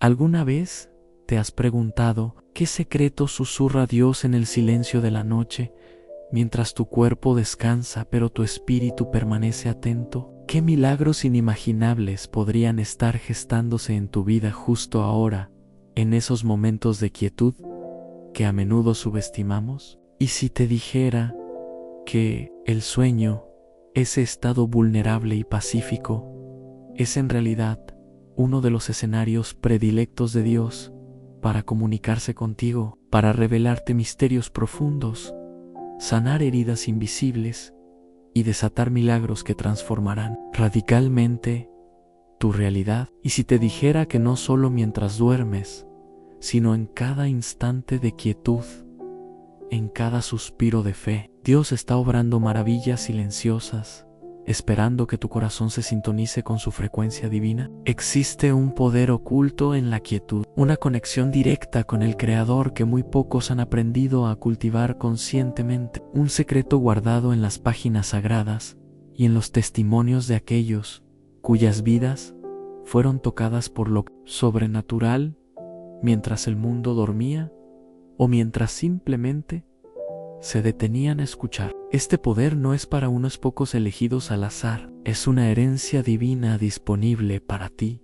¿Alguna vez te has preguntado qué secreto susurra Dios en el silencio de la noche, mientras tu cuerpo descansa pero tu espíritu permanece atento? ¿Qué milagros inimaginables podrían estar gestándose en tu vida justo ahora, en esos momentos de quietud que a menudo subestimamos? ¿Y si te dijera que el sueño, ese estado vulnerable y pacífico, es en realidad uno de los escenarios predilectos de Dios para comunicarse contigo, para revelarte misterios profundos, sanar heridas invisibles y desatar milagros que transformarán radicalmente tu realidad? Y si te dijera que no solo mientras duermes, sino en cada instante de quietud, en cada suspiro de fe, Dios está obrando maravillas silenciosas, esperando que tu corazón se sintonice con su frecuencia divina? Existe un poder oculto en la quietud, una conexión directa con el Creador que muy pocos han aprendido a cultivar conscientemente, un secreto guardado en las páginas sagradas y en los testimonios de aquellos cuyas vidas fueron tocadas por lo sobrenatural mientras el mundo dormía o mientras simplemente se detenían a escuchar. Este poder no es para unos pocos elegidos al azar, es una herencia divina disponible para ti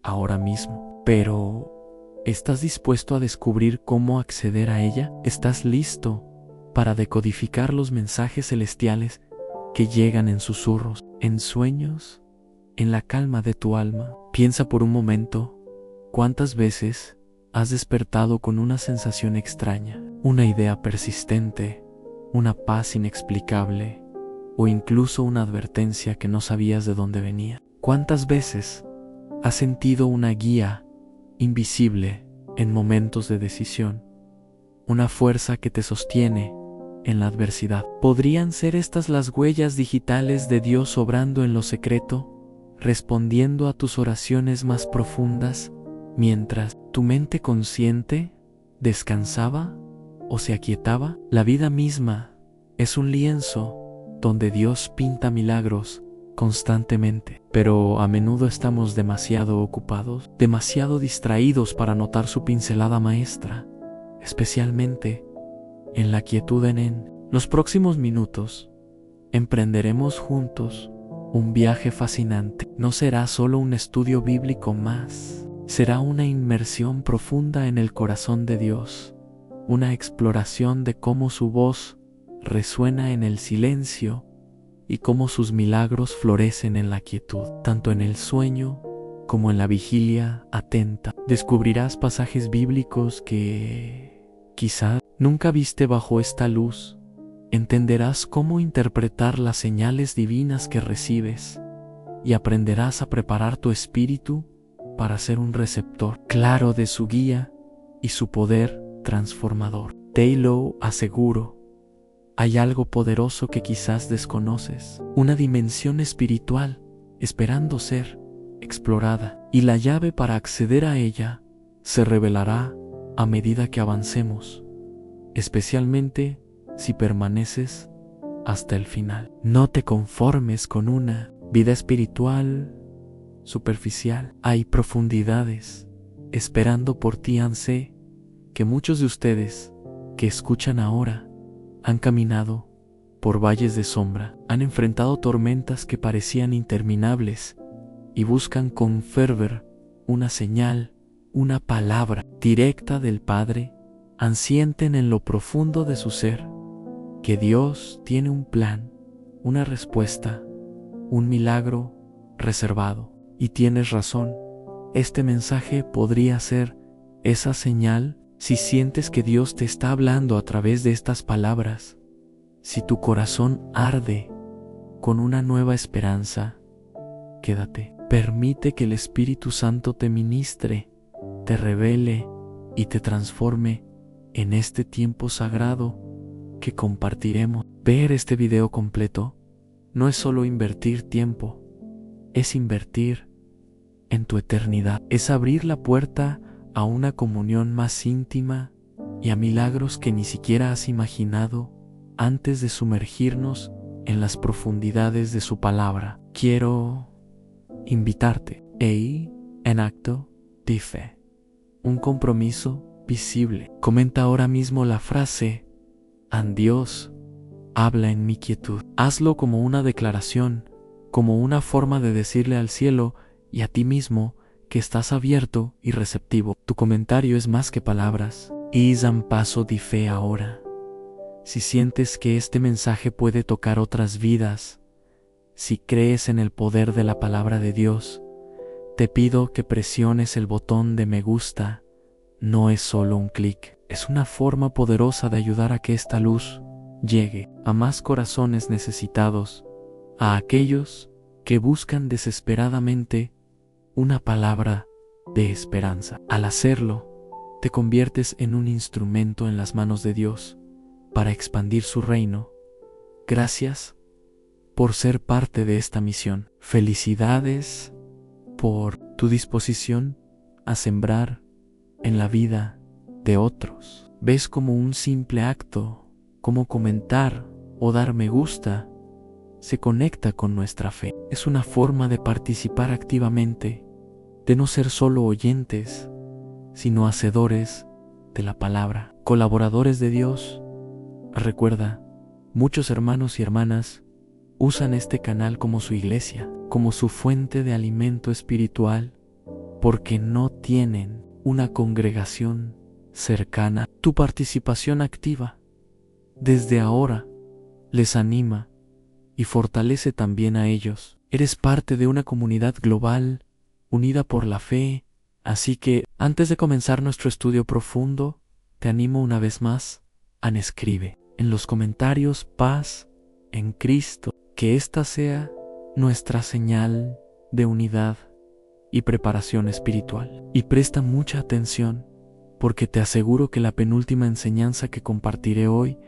ahora mismo. Pero, ¿estás dispuesto a descubrir cómo acceder a ella? ¿Estás listo para decodificar los mensajes celestiales que llegan en susurros, en sueños, en la calma de tu alma? Piensa por un momento, ¿cuántas veces has despertado con una sensación extraña, una idea persistente, una paz inexplicable o incluso una advertencia que no sabías de dónde venía? ¿Cuántas veces has sentido una guía invisible en momentos de decisión, una fuerza que te sostiene en la adversidad? ¿Podrían ser estas las huellas digitales de Dios obrando en lo secreto, respondiendo a tus oraciones más profundas, mientras tu mente consciente descansaba o se aquietaba? La vida misma es un lienzo donde Dios pinta milagros constantemente, pero a menudo estamos demasiado ocupados, demasiado distraídos para notar su pincelada maestra, especialmente en la quietud. En los próximos minutos emprenderemos juntos un viaje fascinante. No será solo un estudio bíblico más, será una inmersión profunda en el corazón de Dios, una exploración de cómo su voz resuena en el silencio y cómo sus milagros florecen en la quietud, tanto en el sueño como en la vigilia atenta. Descubrirás pasajes bíblicos que quizá nunca viste bajo esta luz. Entenderás cómo interpretar las señales divinas que recibes y aprenderás a preparar tu espíritu para ser un receptor claro de su guía y su poder transformador. Te lo aseguro, hay algo poderoso que quizás desconoces, una dimensión espiritual esperando ser explorada, y la llave para acceder a ella se revelará a medida que avancemos, especialmente si permaneces hasta el final. No te conformes con una vida espiritual superficial. Hay profundidades esperando por ti. Sé que muchos de ustedes que escuchan ahora han caminado por valles de sombra, han enfrentado tormentas que parecían interminables y buscan con fervor una señal, una palabra directa del Padre. Sienten en lo profundo de su ser que Dios tiene un plan, una respuesta, un milagro reservado. Y tienes razón, este mensaje podría ser esa señal. Si sientes que Dios te está hablando a través de estas palabras, si tu corazón arde con una nueva esperanza, quédate. Permite que el Espíritu Santo te ministre, te revele y te transforme en este tiempo sagrado que compartiremos. Ver este video completo no es solo invertir tiempo, es invertir en tu eternidad. Es abrir la puerta a una comunión más íntima y a milagros que ni siquiera has imaginado antes de sumergirnos en las profundidades de su palabra. Quiero invitarte en acto de fe. un compromiso visible. Comenta ahora mismo la frase: "An Dios, habla en mi quietud". Hazlo como una declaración, como una forma de decirle al cielo y a ti mismo que estás abierto y receptivo. Tu comentario es más que palabras. Es un paso de fe ahora. Si sientes que este mensaje puede tocar otras vidas, si crees en el poder de la palabra de Dios, te pido que presiones el botón de me gusta. No es solo un clic, es una forma poderosa de ayudar a que esta luz llegue a más corazones necesitados, a aquellos que buscan desesperadamente una palabra de esperanza. Al hacerlo, te conviertes en un instrumento en las manos de Dios para expandir su reino. Gracias por ser parte de esta misión. Felicidades por tu disposición a sembrar en la vida de otros. Ves como un simple acto, como comentar o dar me gusta, se conecta con nuestra fe. Es una forma de participar activamente, de no ser solo oyentes, sino hacedores de la palabra, colaboradores de Dios. Recuerda, muchos hermanos y hermanas usan este canal como su iglesia, como su fuente de alimento espiritual, porque no tienen una congregación cercana. Tu participación activa desde ahora les anima y fortalece también a ellos. Eres parte de una comunidad global unida por la fe, así que antes de comenzar nuestro estudio profundo, te animo una vez más a escribe en los comentarios paz en Cristo, que esta sea nuestra señal de unidad y preparación espiritual. Y presta mucha atención, porque te aseguro que la penúltima enseñanza que compartiré hoy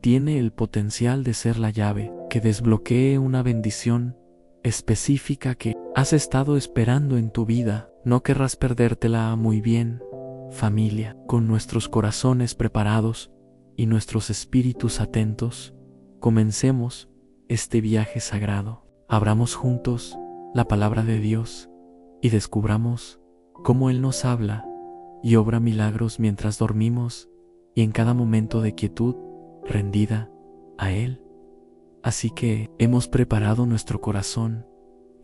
tiene el potencial de ser la llave que desbloquee una bendición específica que has estado esperando en tu vida. No querrás perdértela. Muy bien, familia, con nuestros corazones preparados y nuestros espíritus atentos, comencemos este viaje sagrado. Abramos juntos la palabra de Dios y descubramos cómo Él nos habla y obra milagros mientras dormimos y en cada momento de quietud rendida a Él. Así que hemos preparado nuestro corazón,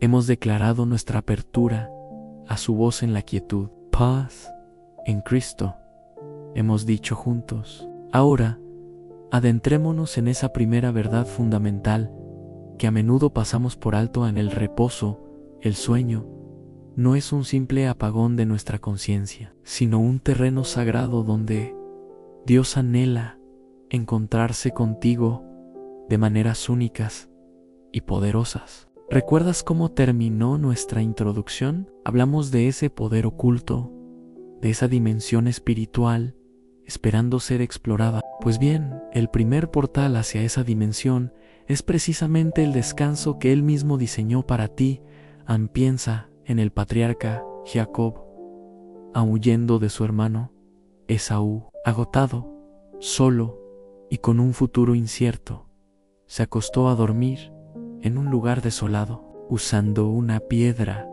hemos declarado nuestra apertura a su voz en la quietud. Paz en Cristo, hemos dicho juntos. Ahora, adentrémonos en esa primera verdad fundamental que a menudo pasamos por alto en el reposo. El sueño no es un simple apagón de nuestra conciencia, sino un terreno sagrado donde Dios anhela encontrarse contigo de maneras únicas y poderosas. ¿Recuerdas cómo terminó nuestra introducción? Hablamos de ese poder oculto, de esa dimensión espiritual esperando ser explorada. Pues bien, el primer portal hacia esa dimensión es precisamente el descanso que Él mismo diseñó para ti. Piensa en el patriarca Jacob, huyendo de su hermano Esaú, agotado, solo y con un futuro incierto. Se acostó a dormir en un lugar desolado, usando una piedra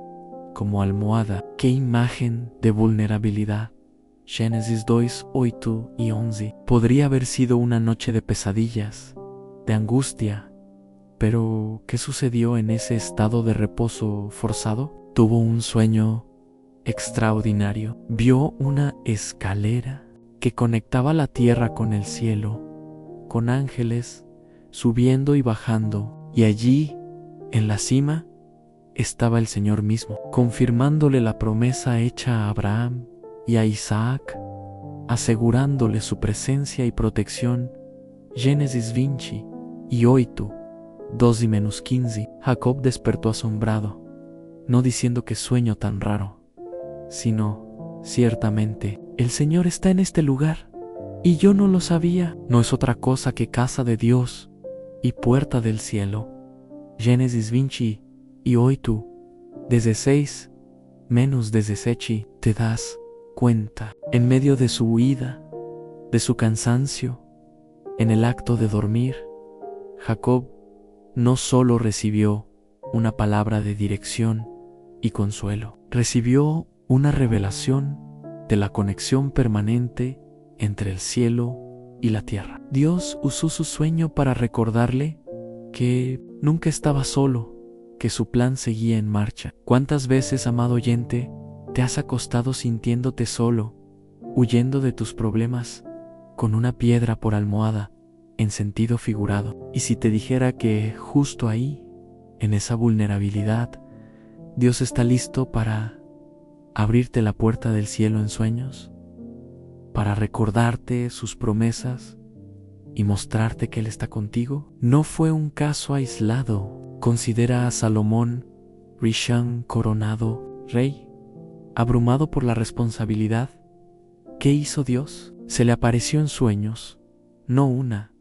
como almohada. ¡Qué imagen de vulnerabilidad! Génesis 2, 8 y 11. Podría haber sido una noche de pesadillas, de angustia, pero ¿qué sucedió en ese estado de reposo forzado? Tuvo un sueño extraordinario. Vio una escalera que conectaba la tierra con el cielo, con ángeles subiendo y bajando, y allí, en la cima, estaba el Señor mismo, confirmándole la promesa hecha a Abraham y a Isaac, asegurándole su presencia y protección. Génesis 20 y 8, 2 y menos 15. Jacob despertó asombrado, no diciendo qué sueño tan raro, sino, ciertamente, el Señor está en este lugar, y yo no lo sabía. No es otra cosa que casa de Dios y puerta del cielo. Génesis 20 y 8, desde 6, menos desde 7, te das cuenta. En medio de su huida, de su cansancio, en el acto de dormir, Jacob no solo recibió una palabra de dirección y consuelo, recibió una revelación de la conexión permanente entre el cielo y la tierra. Dios usó su sueño para recordarle que nunca estaba solo, que su plan seguía en marcha. ¿Cuántas veces, amado oyente, te has acostado sintiéndote solo, huyendo de tus problemas, con una piedra por almohada, en sentido figurado? Y si te dijera que justo ahí, en esa vulnerabilidad, Dios está listo para abrirte la puerta del cielo en sueños, para recordarte sus promesas y mostrarte que Él está contigo. No fue un caso aislado. Considera a Salomón, recién coronado rey, abrumado por la responsabilidad. ¿Qué hizo Dios? Se le apareció en sueños, no una,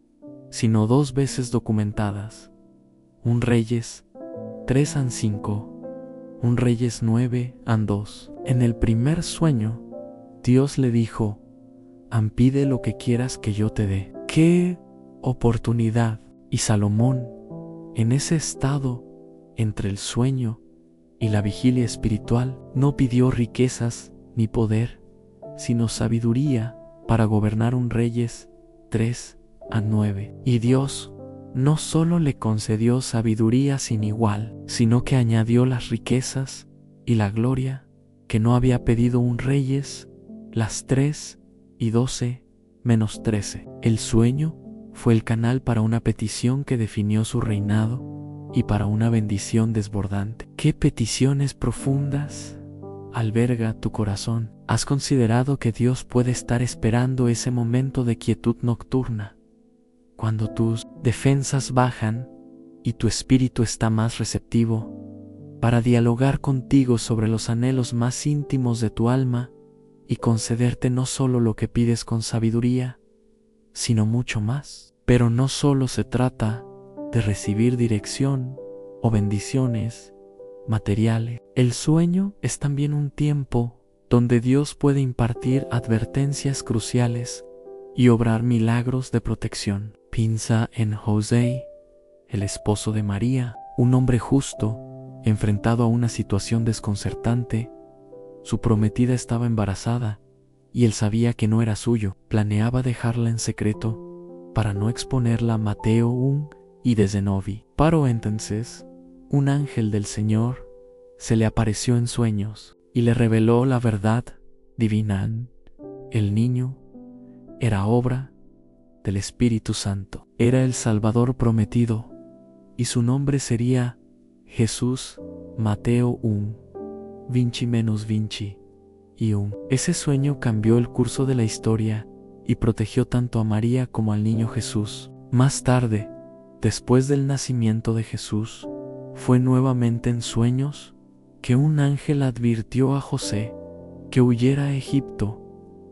sino 2 veces documentadas. Un Reyes 3:5, un Reyes 9:2. En el primer sueño, Dios le dijo: pide lo que quieras que yo te dé. ¡Qué oportunidad! Y Salomón, en ese estado entre el sueño y la vigilia espiritual, no pidió riquezas ni poder, sino sabiduría para gobernar. Un Reyes 3:9. Y Dios no solo le concedió sabiduría sin igual, sino que añadió las riquezas y la gloria que no había pedido. Un Reyes, las 3:12-13. El sueño fue el canal para una petición que definió su reinado y para una bendición desbordante. ¿Qué peticiones profundas alberga tu corazón? ¿Has considerado que Dios puede estar esperando ese momento de quietud nocturna, cuando tus defensas bajan y tu espíritu está más receptivo, para dialogar contigo sobre los anhelos más íntimos de tu alma y concederte no solo lo que pides con sabiduría, sino mucho más? Pero no solo se trata de recibir dirección o bendiciones materiales. El sueño es también un tiempo donde Dios puede impartir advertencias cruciales y obrar milagros de protección. Piensa en José, el esposo de María, un hombre justo, enfrentado a una situación desconcertante. Su prometida estaba embarazada y él sabía que no era suyo. Planeaba dejarla en secreto para no exponerla a Mateo 1:19. Pero entonces, un ángel del Señor se le apareció en sueños y le reveló la verdad divina. El niño era obra del Espíritu Santo. Era el Salvador prometido y su nombre sería Jesús. Mateo 1:20-21. Ese sueño cambió el curso de la historia y protegió tanto a María como al niño Jesús. Más tarde, después del nacimiento de Jesús, fue nuevamente en sueños que un ángel advirtió a José que huyera a Egipto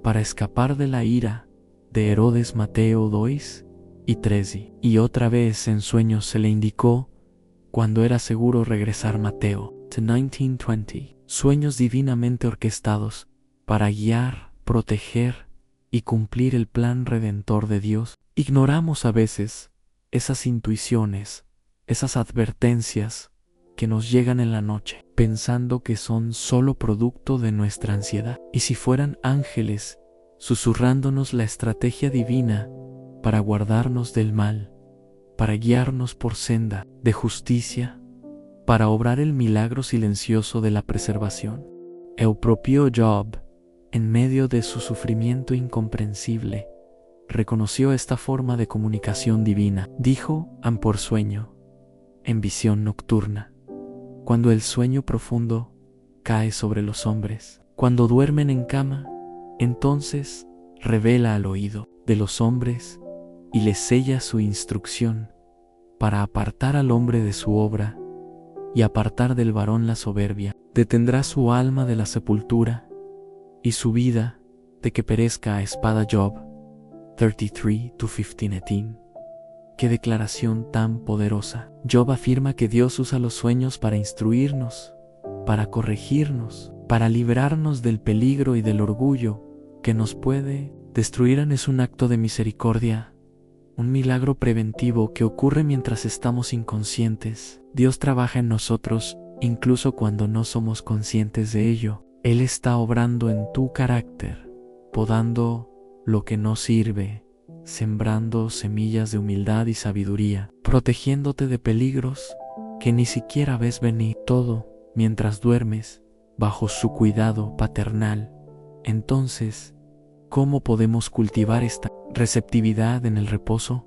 para escapar de la ira de Herodes. Mateo 2:13. Y otra vez en sueños se le indicó cuando era seguro regresar. Mateo 19:20. Sueños divinamente orquestados para guiar, proteger y cumplir el plan redentor de Dios. Ignoramos a veces esas intuiciones, esas advertencias que nos llegan en la noche, pensando que son solo producto de nuestra ansiedad. Y si fueran ángeles susurrándonos la estrategia divina para guardarnos del mal, para guiarnos por senda de justicia, para obrar el milagro silencioso de la preservación. El propio Job, en medio de su sufrimiento incomprensible, reconoció esta forma de comunicación divina. Dijo, por sueño, en visión nocturna, cuando el sueño profundo cae sobre los hombres, cuando duermen en cama, entonces revela al oído de los hombres y les sella su instrucción para apartar al hombre de su obra y apartar del varón la soberbia. Detendrá su alma de la sepultura y su vida de que perezca a espada. Job 33:15-18. ¡Qué declaración tan poderosa! Job afirma que Dios usa los sueños para instruirnos, para corregirnos, para librarnos del peligro y del orgullo que nos puede destruir. Es un acto de misericordia, un milagro preventivo que ocurre mientras estamos inconscientes. Dios trabaja en nosotros incluso cuando no somos conscientes de ello. Él está obrando en tu carácter, podando lo que no sirve, sembrando semillas de humildad y sabiduría, protegiéndote de peligros que ni siquiera ves venir, todo mientras duermes bajo su cuidado paternal. Entonces, ¿cómo podemos cultivar esta receptividad en el reposo?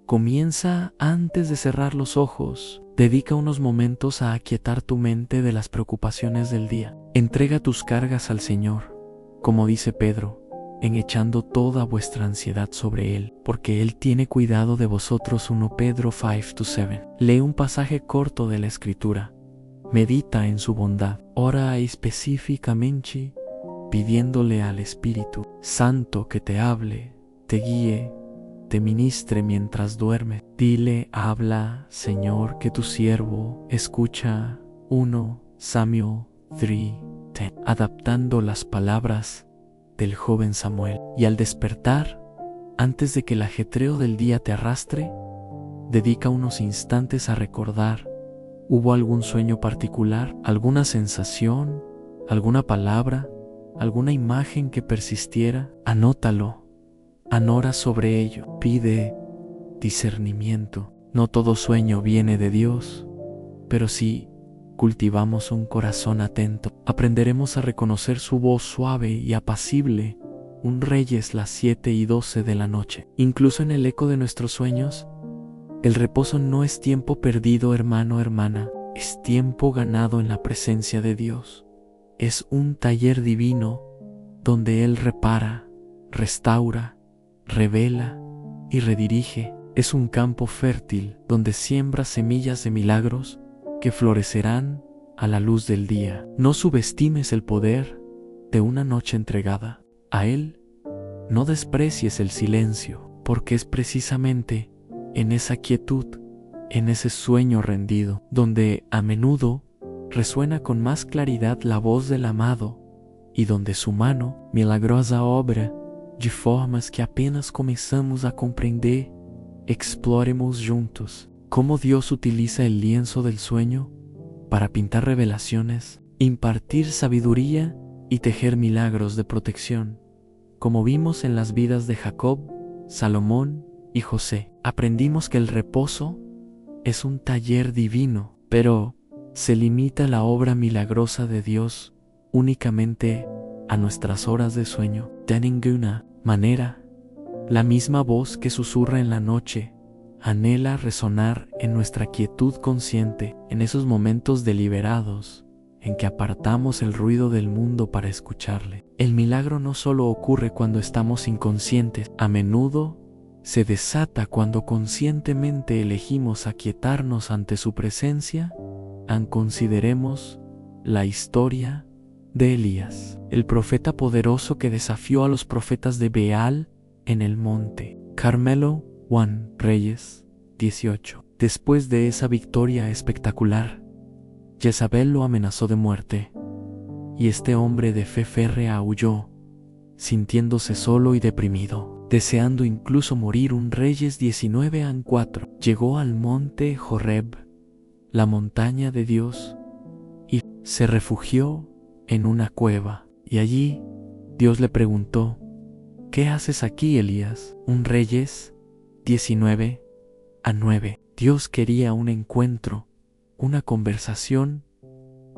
Comienza antes de cerrar los ojos. Dedica unos momentos a aquietar tu mente de las preocupaciones del día. Entrega tus cargas al Señor, como dice Pedro, en echando toda vuestra ansiedad sobre Él, porque Él tiene cuidado de vosotros. 1 Pedro 5-7. Lee un pasaje corto de la Escritura. Medita en su bondad. Ora específicamente pidiéndole al Espíritu Santo que te hable, te guíe, te ministre mientras duermes. Dile: habla, Señor, que tu siervo escucha. 1 Samuel 3:10. Adaptando las palabras del joven Samuel. Y al despertar, antes de que el ajetreo del día te arrastre, dedica unos instantes a recordar: ¿hubo algún sueño particular, alguna sensación, alguna palabra, alguna imagen que persistiera? Anótalo. Anora sobre ello. Pide discernimiento. No todo sueño viene de Dios, pero si cultivamos un corazón atento, aprenderemos a reconocer su voz suave y apacible. Un Reyes las 7:12 de la noche. Incluso en el eco de nuestros sueños, el reposo no es tiempo perdido, hermano, hermana. Es tiempo ganado en la presencia de Dios. Es un taller divino donde Él repara, restaura, revela y redirige. Es un campo fértil donde siembra semillas de milagros que florecerán a la luz del día. No subestimes el poder de una noche entregada a Él. No desprecies el silencio, porque es precisamente en esa quietud, en ese sueño rendido, donde a menudo resuena con más claridad la voz del amado y donde su mano milagrosa obra de formas que apenas comenzamos a comprender. Exploremos juntos cómo Dios utiliza el lienzo del sueño para pintar revelaciones, impartir sabiduría y tejer milagros de protección, como vimos en las vidas de Jacob, Salomón y José. Aprendimos que el reposo es un taller divino, pero se limita la obra milagrosa de Dios únicamente a nuestras horas de sueño. De ninguna manera, la misma voz que susurra en la noche anhela resonar en nuestra quietud consciente, en esos momentos deliberados en que apartamos el ruido del mundo para escucharle. El milagro no solo ocurre cuando estamos inconscientes, a menudo se desata cuando conscientemente elegimos aquietarnos ante su presencia. Consideremos la historia de Elías, el profeta poderoso que desafió a los profetas de Baal en el monte Carmelo. 1 Reyes 18. Después de esa victoria espectacular, Jezabel lo amenazó de muerte, y este hombre de fe férrea huyó, sintiéndose solo y deprimido, deseando incluso morir. 1 Reyes 19:4. Llegó al monte Horeb, la montaña de Dios, y se refugió en una cueva. Y allí Dios le preguntó: ¿qué haces aquí, Elías? 1 Reyes 19:9. Dios quería un encuentro, una conversación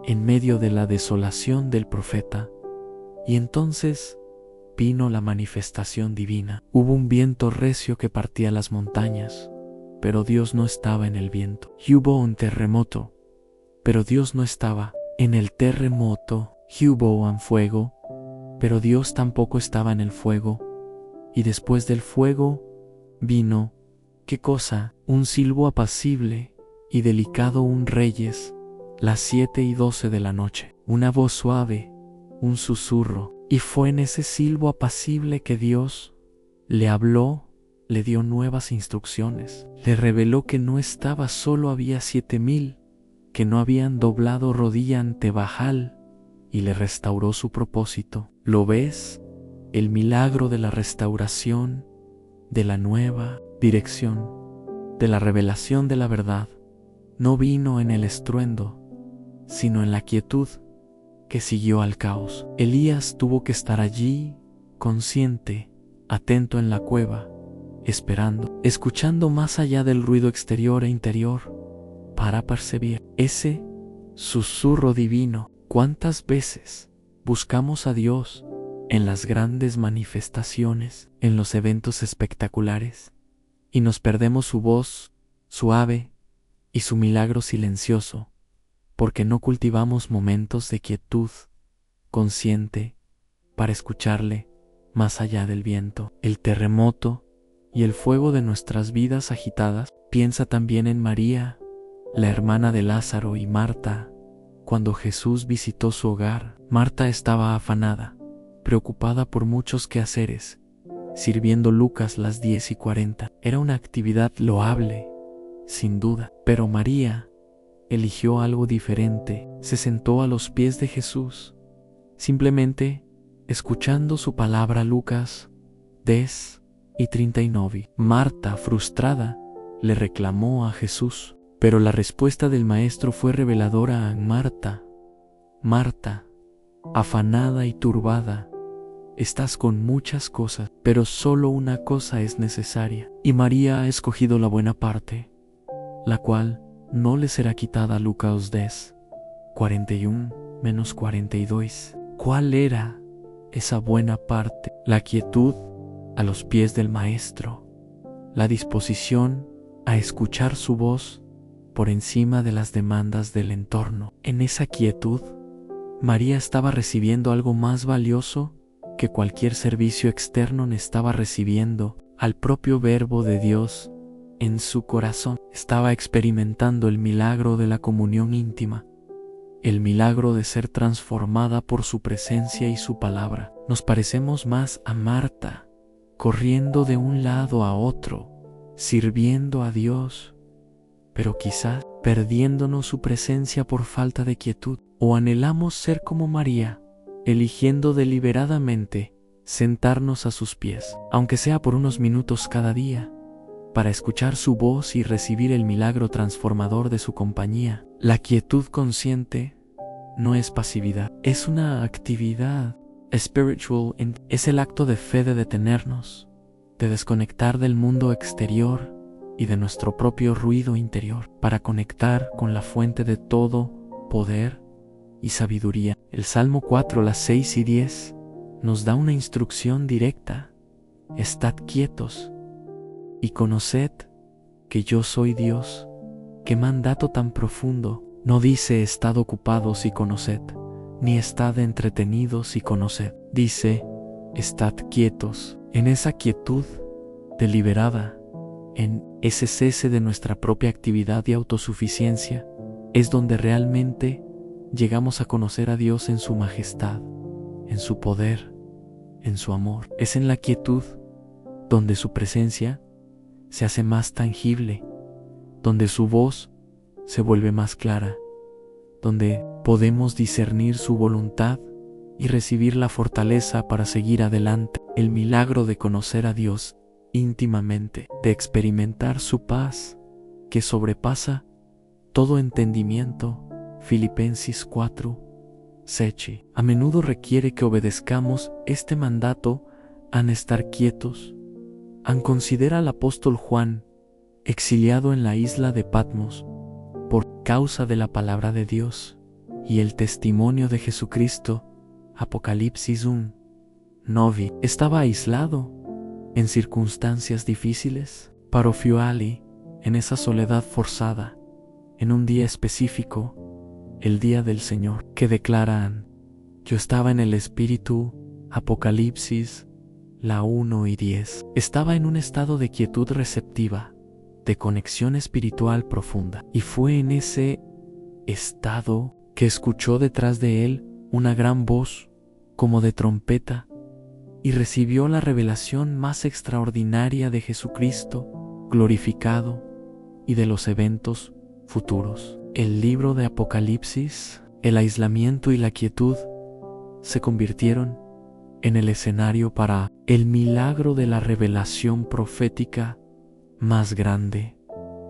en medio de la desolación del profeta. Y entonces vino la manifestación divina. Hubo un viento recio que partía las montañas, pero Dios no estaba en el viento. Y hubo un terremoto, pero Dios no estaba en el terremoto. Y hubo un fuego, pero Dios tampoco estaba en el fuego. Y después del fuego vino, ¿qué cosa? Un silbo apacible y delicado. 1 Reyes las 7:12 de la noche. Una voz suave, un susurro. Y fue en ese silbo apacible que Dios le habló, le dio nuevas instrucciones, le reveló que no estaba solo, había 7,000 que no habían doblado rodilla ante Baal, y le restauró su propósito. ¿Lo ves? El milagro de la restauración, de la nueva dirección, de la revelación de la verdad, no vino en el estruendo, sino en la quietud que siguió al caos. Elías tuvo que estar allí, consciente, atento en la cueva, esperando, escuchando más allá del ruido exterior e interior, para percibir ese susurro divino. ¿Cuántas veces buscamos a Dios en las grandes manifestaciones, en los eventos espectaculares, y nos perdemos su voz suave y su milagro silencioso, porque no cultivamos momentos de quietud consciente para escucharle más allá del viento, el terremoto y el fuego de nuestras vidas agitadas? Piensa también en María, la hermana de Lázaro, y Marta. Cuando Jesús visitó su hogar, Marta estaba afanada, preocupada por muchos quehaceres, sirviendo Lucas las 10:40. Era una actividad loable, sin duda, pero María eligió algo diferente. Se sentó a los pies de Jesús, simplemente escuchando su palabra. Lucas 10:39. Marta, frustrada, le reclamó a Jesús, pero la respuesta del Maestro fue reveladora. Marta, Marta, afanada y turbada, estás con muchas cosas, pero solo una cosa es necesaria, y María ha escogido la buena parte, la cual no le será quitada. Lucas 10:41-42. ¿Cuál era esa buena parte? La quietud a los pies del Maestro, la disposición a escuchar su voz por encima de las demandas del entorno. En esa quietud, María estaba recibiendo algo más valioso que cualquier servicio externo. Estaba recibiendo al propio Verbo de Dios en su corazón. Estaba experimentando el milagro de la comunión íntima, el milagro de ser transformada por su presencia y su palabra. Nos parecemos más a Marta, corriendo de un lado a otro, sirviendo a Dios, pero quizás perdiéndonos su presencia por falta de quietud. O anhelamos ser como María, eligiendo deliberadamente sentarnos a sus pies, aunque sea por unos minutos cada día, para escuchar su voz y recibir el milagro transformador de su compañía. La quietud consciente no es pasividad, es una actividad spiritual. Es el acto de fe de detenernos, de desconectar del mundo exterior y de nuestro propio ruido interior, para conectar con la fuente de todo poder y sabiduría. El Salmo 4, las 6 y 10 nos da una instrucción directa: estad quietos y conoced que yo soy Dios. Qué mandato tan profundo. No dice estad ocupados y conoced, ni estad entretenidos y conoced. Dice estad quietos. En esa quietud deliberada, en ese cese de nuestra propia actividad y autosuficiencia, es donde realmente llegamos a conocer a Dios en su majestad, en su poder, en su amor. Es en la quietud donde su presencia se hace más tangible, donde su voz se vuelve más clara, donde podemos discernir su voluntad y recibir la fortaleza para seguir adelante. El milagro de conocer a Dios íntimamente, de experimentar su paz que sobrepasa todo entendimiento. Filipenses 4:7. A menudo requiere que obedezcamos este mandato en estar quietos. Considera al apóstol Juan, exiliado en la isla de Patmos por causa de la palabra de Dios y el testimonio de Jesucristo. Apocalipsis 1:9. Estaba aislado en circunstancias difíciles. Parofiuali, en esa soledad forzada, en un día específico, el día del Señor, que declaran: yo estaba en el Espíritu. Apocalipsis 1:10. Estaba en un estado de quietud receptiva, de conexión espiritual profunda, y fue en ese estado que escuchó detrás de él una gran voz como de trompeta y recibió la revelación más extraordinaria de Jesucristo glorificado y de los eventos futuros. El libro de Apocalipsis, el aislamiento y la quietud se convirtieron en el escenario para el milagro de la revelación profética más grande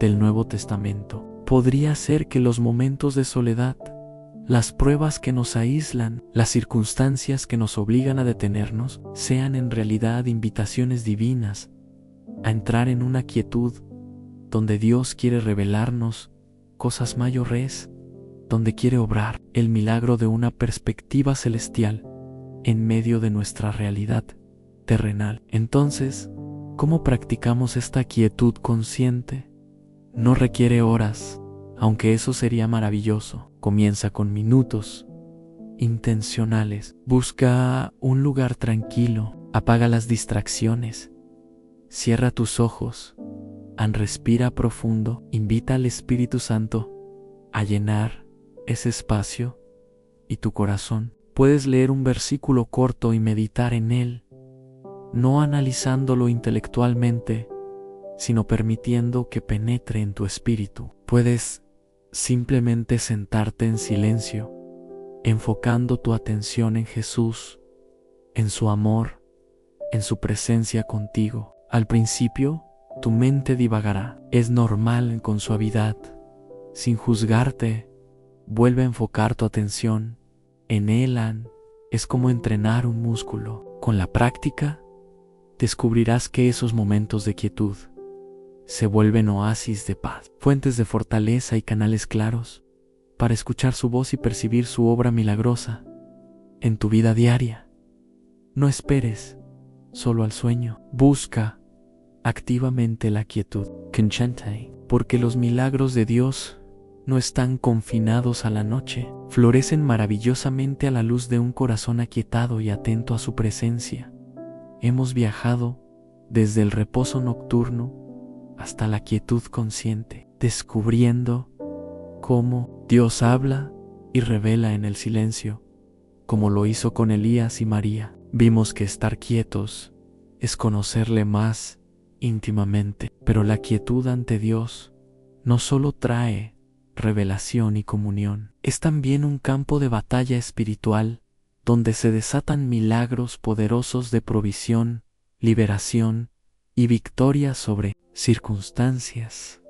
del Nuevo Testamento. Podría ser que los momentos de soledad las pruebas que nos aíslan, las circunstancias que nos obligan a detenernos, sean en realidad invitaciones divinas a entrar en una quietud donde Dios quiere revelarnos cosas mayores, donde quiere obrar el milagro de una perspectiva celestial en medio de nuestra realidad terrenal. Entonces, ¿cómo practicamos esta quietud consciente? No requiere horas, aunque eso sería maravilloso. Comienza con minutos intencionales. Busca un lugar tranquilo, apaga las distracciones, cierra tus ojos, respira profundo, invita al Espíritu Santo a llenar ese espacio y tu corazón. Puedes leer un versículo corto y meditar en él, no analizándolo intelectualmente, sino permitiendo que penetre en tu espíritu. Puedes simplemente sentarte en silencio, enfocando tu atención en Jesús, en su amor, en su presencia contigo. Al principio, tu mente divagará. Es normal con suavidad. Sin juzgarte, vuelve a enfocar tu atención en Él. Es como entrenar un músculo. Con la práctica, descubrirás que esos momentos de quietud se vuelven oasis de paz, fuentes de fortaleza y canales claros para escuchar su voz y percibir su obra milagrosa en tu vida diaria. No esperes solo al sueño. Busca activamente la quietud, porque los milagros de Dios no están confinados a la noche. Florecen maravillosamente a la luz de un corazón aquietado y atento a su presencia. Hemos viajado desde el reposo nocturno hasta la quietud consciente, descubriendo cómo Dios habla y revela en el silencio, como lo hizo con Elías y María. Vimos que estar quietos es conocerle más íntimamente, pero la quietud ante Dios no solo trae revelación y comunión, es también un campo de batalla espiritual donde se desatan milagros poderosos de provisión, liberación y victoria sobre circunstancias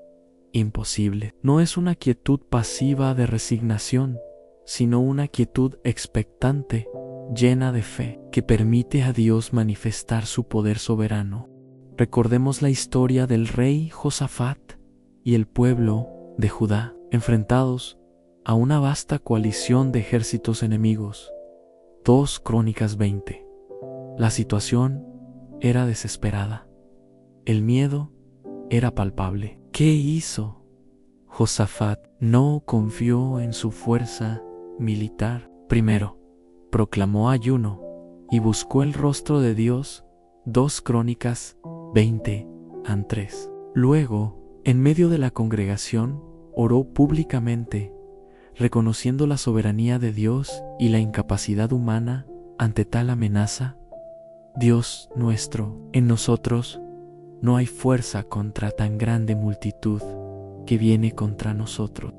imposibles. No es una quietud pasiva de resignación, sino una quietud expectante, llena de fe, que permite a Dios manifestar su poder soberano. Recordemos la historia del rey Josafat y el pueblo de Judá, enfrentados a una vasta coalición de ejércitos enemigos. 2 Crónicas 20. La situación era desesperada. El miedo era palpable. ¿Qué hizo? Josafat no confió en su fuerza militar. Primero, proclamó ayuno y buscó el rostro de Dios. 2 Crónicas 20:3. Luego, en medio de la congregación, oró públicamente, reconociendo la soberanía de Dios y la incapacidad humana ante tal amenaza. Dios nuestro, en nosotros no hay fuerza contra tan grande multitud que viene contra nosotros.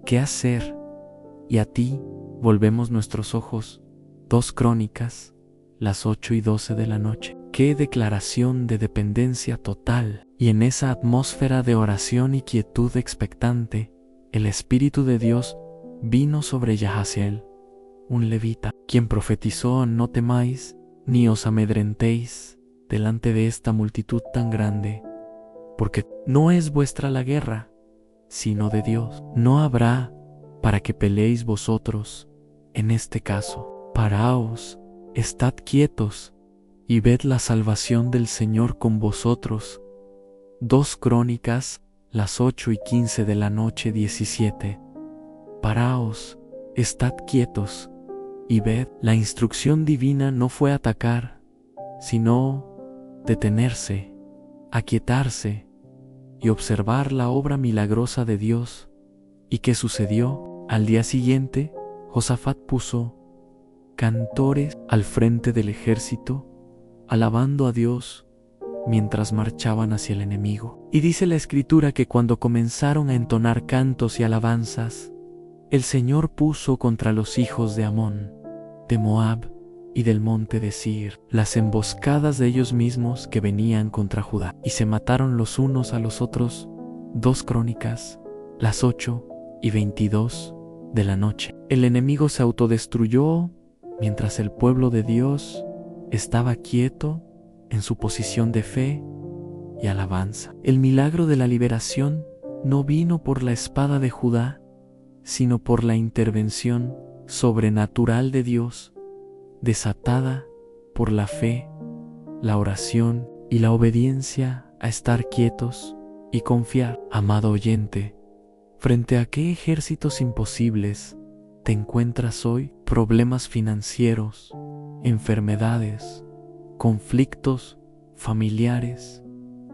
¿Qué hacer? Y a ti volvemos nuestros ojos. 2 Crónicas, las 8:12 de la noche. Qué declaración de dependencia total. Y en esa atmósfera de oración y quietud expectante, el Espíritu de Dios vino sobre Yahaziel, un levita, quien profetizó: no temáis ni os amedrentéis delante de esta multitud tan grande, porque no es vuestra la guerra, sino de Dios. No habrá para que peleéis vosotros en este caso. Paraos, estad quietos, y ved la salvación del Señor con vosotros. 2 Crónicas, las 8:15 de la noche 17. Paraos, estad quietos, y ved. La instrucción divina no fue atacar, sino detenerse, aquietarse y observar la obra milagrosa de Dios. ¿Y qué sucedió? Al día siguiente, Josafat puso cantores al frente del ejército, alabando a Dios mientras marchaban hacia el enemigo. Y dice la Escritura que cuando comenzaron a entonar cantos y alabanzas, el Señor puso contra los hijos de Amón, de Moab y del monte de Seir las emboscadas de ellos mismos que venían contra Judá, y se mataron los unos a los otros. 2 Crónicas, las 8:22 de la noche. El enemigo se autodestruyó mientras el pueblo de Dios estaba quieto en su posición de fe y alabanza. El milagro de la liberación no vino por la espada de Judá, sino por la intervención sobrenatural de Dios, desatada por la fe, la oración y la obediencia a estar quietos y confiar. Amado oyente, ¿frente a qué ejércitos imposibles te encuentras hoy? Problemas financieros, enfermedades, conflictos familiares,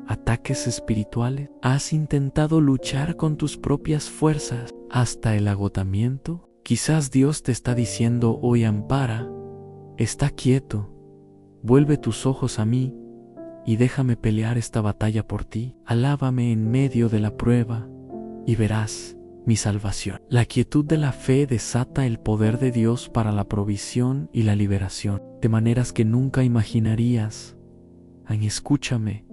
ataques espirituales. ¿Has intentado luchar con tus propias fuerzas hasta el agotamiento? Quizás Dios te está diciendo hoy: ampara, está quieto, vuelve tus ojos a mí y déjame pelear esta batalla por ti. Alábame en medio de la prueba y verás mi salvación. La quietud de la fe desata el poder de Dios para la provisión y la liberación, de maneras que nunca imaginarías. Escúchame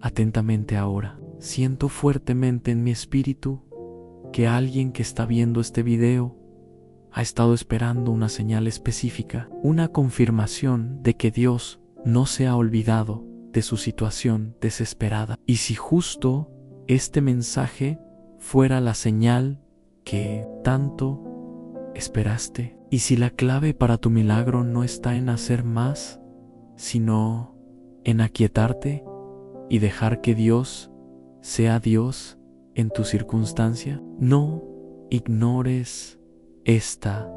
atentamente ahora. Siento fuertemente en mi espíritu que alguien que está viendo este video ha estado esperando una señal específica, una confirmación de que Dios no se ha olvidado de su situación desesperada. Y si justo este mensaje fuera la señal que tanto esperaste, y si la clave para tu milagro no está en hacer más, sino en aquietarte y dejar que Dios sea Dios en tu circunstancia, no ignores esta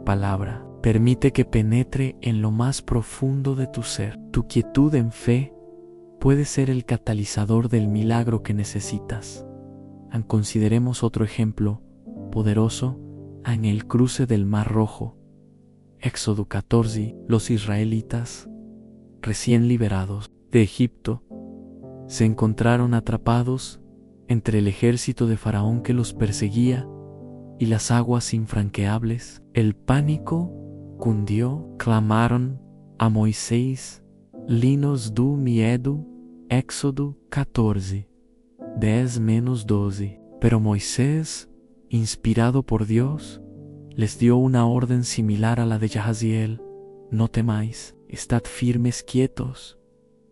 palabra. Permite que penetre en lo más profundo de tu ser. Tu quietud en fe puede ser el catalizador del milagro que necesitas. Consideremos otro ejemplo poderoso en el cruce del Mar Rojo. Éxodo 14. Los israelitas, recién liberados de Egipto, se encontraron atrapados entre el ejército de Faraón que los perseguía y las aguas infranqueables. El pánico cundió, clamaron a Moisés: "Linos do miedo". Éxodo 14, 10-12. Pero Moisés, inspirado por Dios, les dio una orden similar a la de Yahaziel: "No temáis, estad firmes, quietos,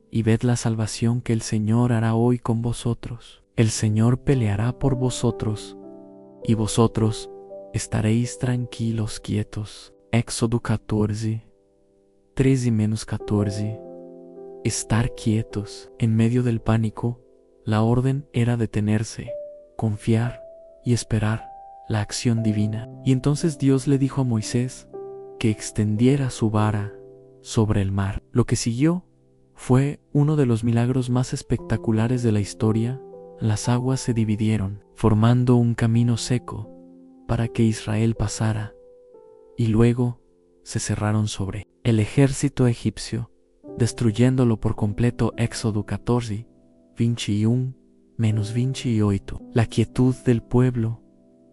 y ved la salvación que el Señor hará hoy con vosotros. El Señor peleará por vosotros, y vosotros estaréis tranquilos, quietos". Éxodo 14, 13-14. Estar quietos. En medio del pánico, la orden era detenerse, confiar y esperar la acción divina. Y entonces Dios le dijo a Moisés que extendiera su vara sobre el mar. Lo que siguió fue uno de los milagros más espectaculares de la historia. Las aguas se dividieron, formando un camino seco para que Israel pasara, y luego se cerraron sobre el ejército egipcio, destruyéndolo por completo. Éxodo 14, 21-28. La quietud del pueblo,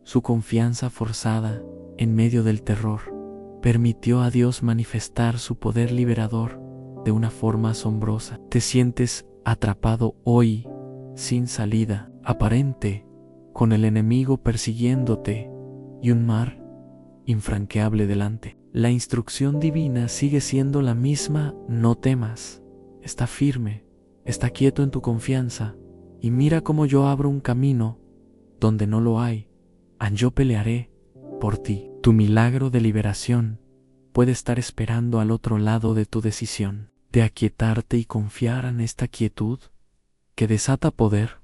su confianza forzada en medio del terror, permitió a Dios manifestar su poder liberador de una forma asombrosa. ¿Te sientes atrapado hoy, sin salida aparente, con el enemigo persiguiéndote y un mar infranqueable delante? La instrucción divina sigue siendo la misma: no temas, está firme, está quieto en tu confianza, y mira cómo yo abro un camino donde no lo hay. Yo pelearé por ti. Tu milagro de liberación puede estar esperando al otro lado de tu decisión de aquietarte y confiar en esta quietud que desata poder.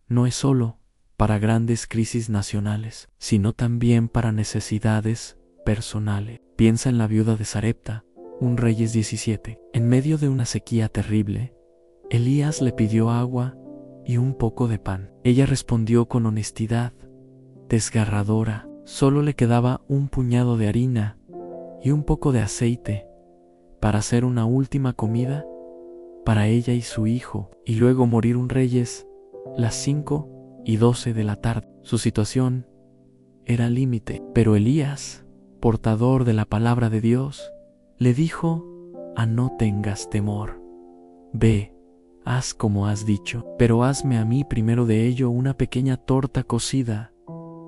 No es solo para grandes crisis nacionales, sino también para necesidades personales. Piensa en la viuda de Sarepta, un Reyes 17. En medio de una sequía terrible, Elías le pidió agua y un poco de pan. Ella respondió con honestidad desgarradora. Solo le quedaba un puñado de harina y un poco de aceite para hacer una última comida para ella y su hijo, y luego morir. Un Reyes, las 5:12 de la tarde. Su situación era límite, pero Elías, portador de la palabra de Dios, le dijo: no tengas temor, ve, haz como has dicho, pero hazme a mí primero de ello una pequeña torta cocida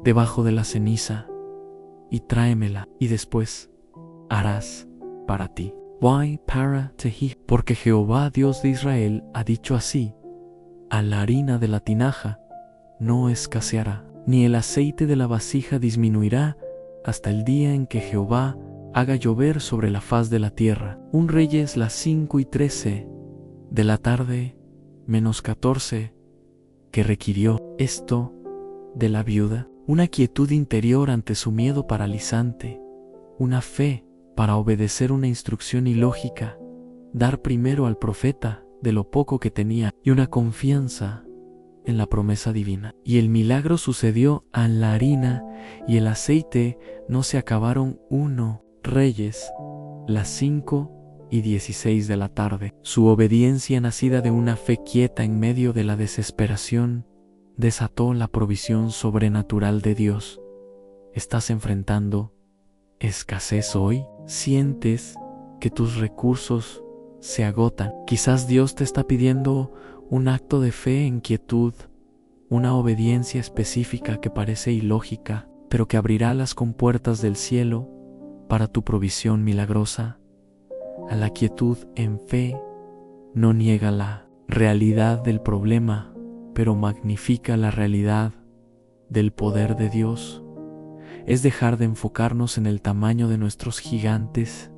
debajo de la ceniza, y tráemela, y después harás para ti. Why para tehi? Porque Jehová Dios de Israel ha dicho así: a la harina de la tinaja no escaseará, ni el aceite de la vasija disminuirá hasta el día en que Jehová haga llover sobre la faz de la tierra. Un Reyes las 5:13 de la tarde, -14, que requirió esto de la viuda, una quietud interior ante su miedo paralizante, una fe para obedecer una instrucción ilógica, dar primero al profeta de lo poco que tenía y una confianza en la promesa divina. Y el milagro sucedió. A la harina y el aceite no se acabaron. 1 Reyes las 5:16 de la tarde. Su obediencia, nacida de una fe quieta en medio de la desesperación, desató la provisión sobrenatural de Dios. ¿Estás enfrentando escasez hoy? ¿Sientes que tus recursos se agotan? Quizás Dios te está pidiendo un acto de fe en quietud, una obediencia específica que parece ilógica, pero que abrirá las compuertas del cielo para tu provisión milagrosa. A la quietud en fe no niega la realidad del problema, pero magnifica la realidad del poder de Dios. Es dejar de enfocarnos en el tamaño de nuestros gigantes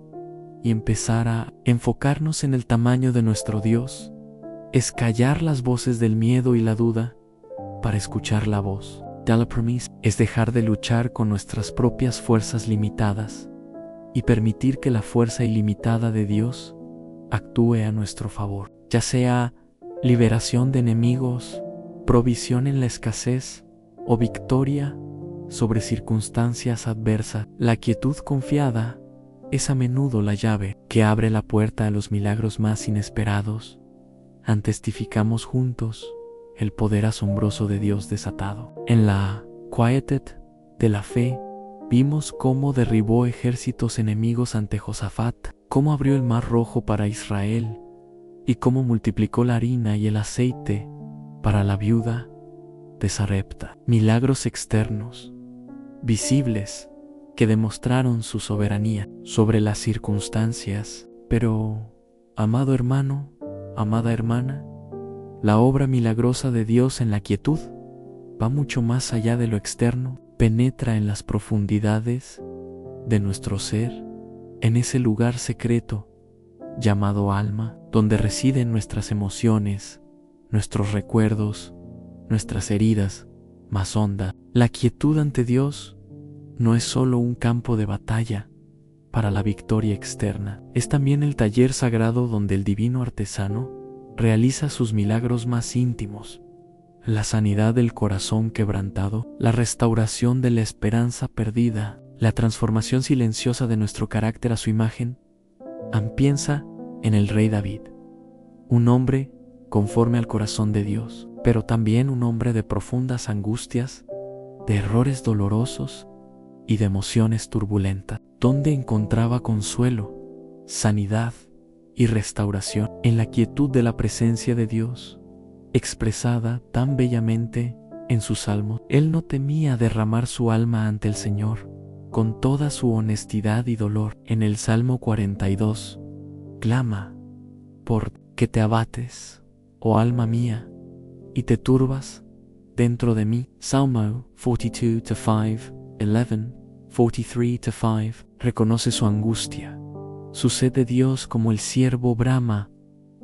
y empezar a enfocarnos en el tamaño de nuestro Dios. Es callar las voces del miedo y la duda para escuchar la voz de la promesa. Es dejar de luchar con nuestras propias fuerzas limitadas y permitir que la fuerza ilimitada de Dios actúe a nuestro favor, ya sea liberación de enemigos, provisión en la escasez o victoria sobre circunstancias adversas. La quietud confiada es a menudo la llave que abre la puerta a los milagros más inesperados. Testificamos juntos el poder asombroso de Dios desatado. En la quietud de la fe, vimos cómo derribó ejércitos enemigos ante Josafat, cómo abrió el mar rojo para Israel y cómo multiplicó la harina y el aceite para la viuda de Sarepta. Milagros externos, visibles, que demostraron su soberanía sobre las circunstancias. Pero, amado hermano, amada hermana, la obra milagrosa de Dios en la quietud va mucho más allá de lo externo, penetra en las profundidades de nuestro ser, en ese lugar secreto llamado alma, donde residen nuestras emociones, nuestros recuerdos, nuestras heridas más hondas. La quietud ante Dios no es solo un campo de batalla para la victoria externa, es también el taller sagrado donde el divino artesano realiza sus milagros más íntimos. La sanidad del corazón quebrantado, la restauración de la esperanza perdida, la transformación silenciosa de nuestro carácter a su imagen. Piensa en el rey David, un hombre conforme al corazón de Dios, pero también un hombre de profundas angustias, de errores dolorosos y de emociones turbulentas, donde encontraba consuelo, sanidad y restauración en la quietud de la presencia de Dios, expresada tan bellamente en sus salmos. Él no temía derramar su alma ante el Señor con toda su honestidad y dolor. En el Salmo 42, clama por que te abates, oh alma mía, y te turbas dentro de mí. Salmo 42:5, 11, 43:5, reconoce su angustia, su sed de Dios como el ciervo brama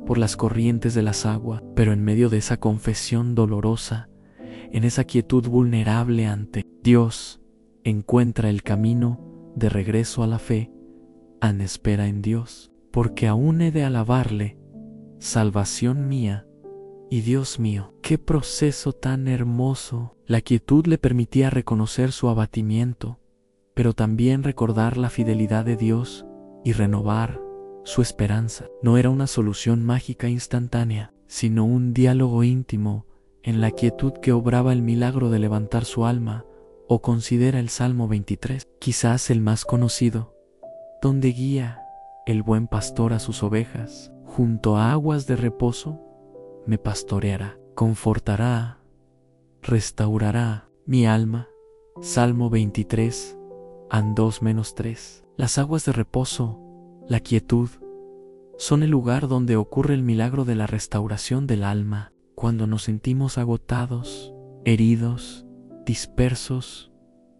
por las corrientes de las aguas, pero en medio de esa confesión dolorosa, en esa quietud vulnerable ante Dios, encuentra el camino de regreso a la fe, en espera en Dios, porque aún he de alabarle, salvación mía y Dios mío. ¡Qué proceso tan hermoso! La quietud le permitía reconocer su abatimiento, pero también recordar la fidelidad de Dios y renovar su esperanza. No era una solución mágica instantánea, sino un diálogo íntimo en la quietud que obraba el milagro de levantar su alma. O considera el Salmo 23, quizás el más conocido, donde guía el buen pastor a sus ovejas, junto a aguas de reposo, me pastoreará, confortará, restaurará mi alma. Salmo 23, and 2-3. Las aguas de reposo, la quietud, son el lugar donde ocurre el milagro de la restauración del alma, cuando nos sentimos agotados, heridos, dispersos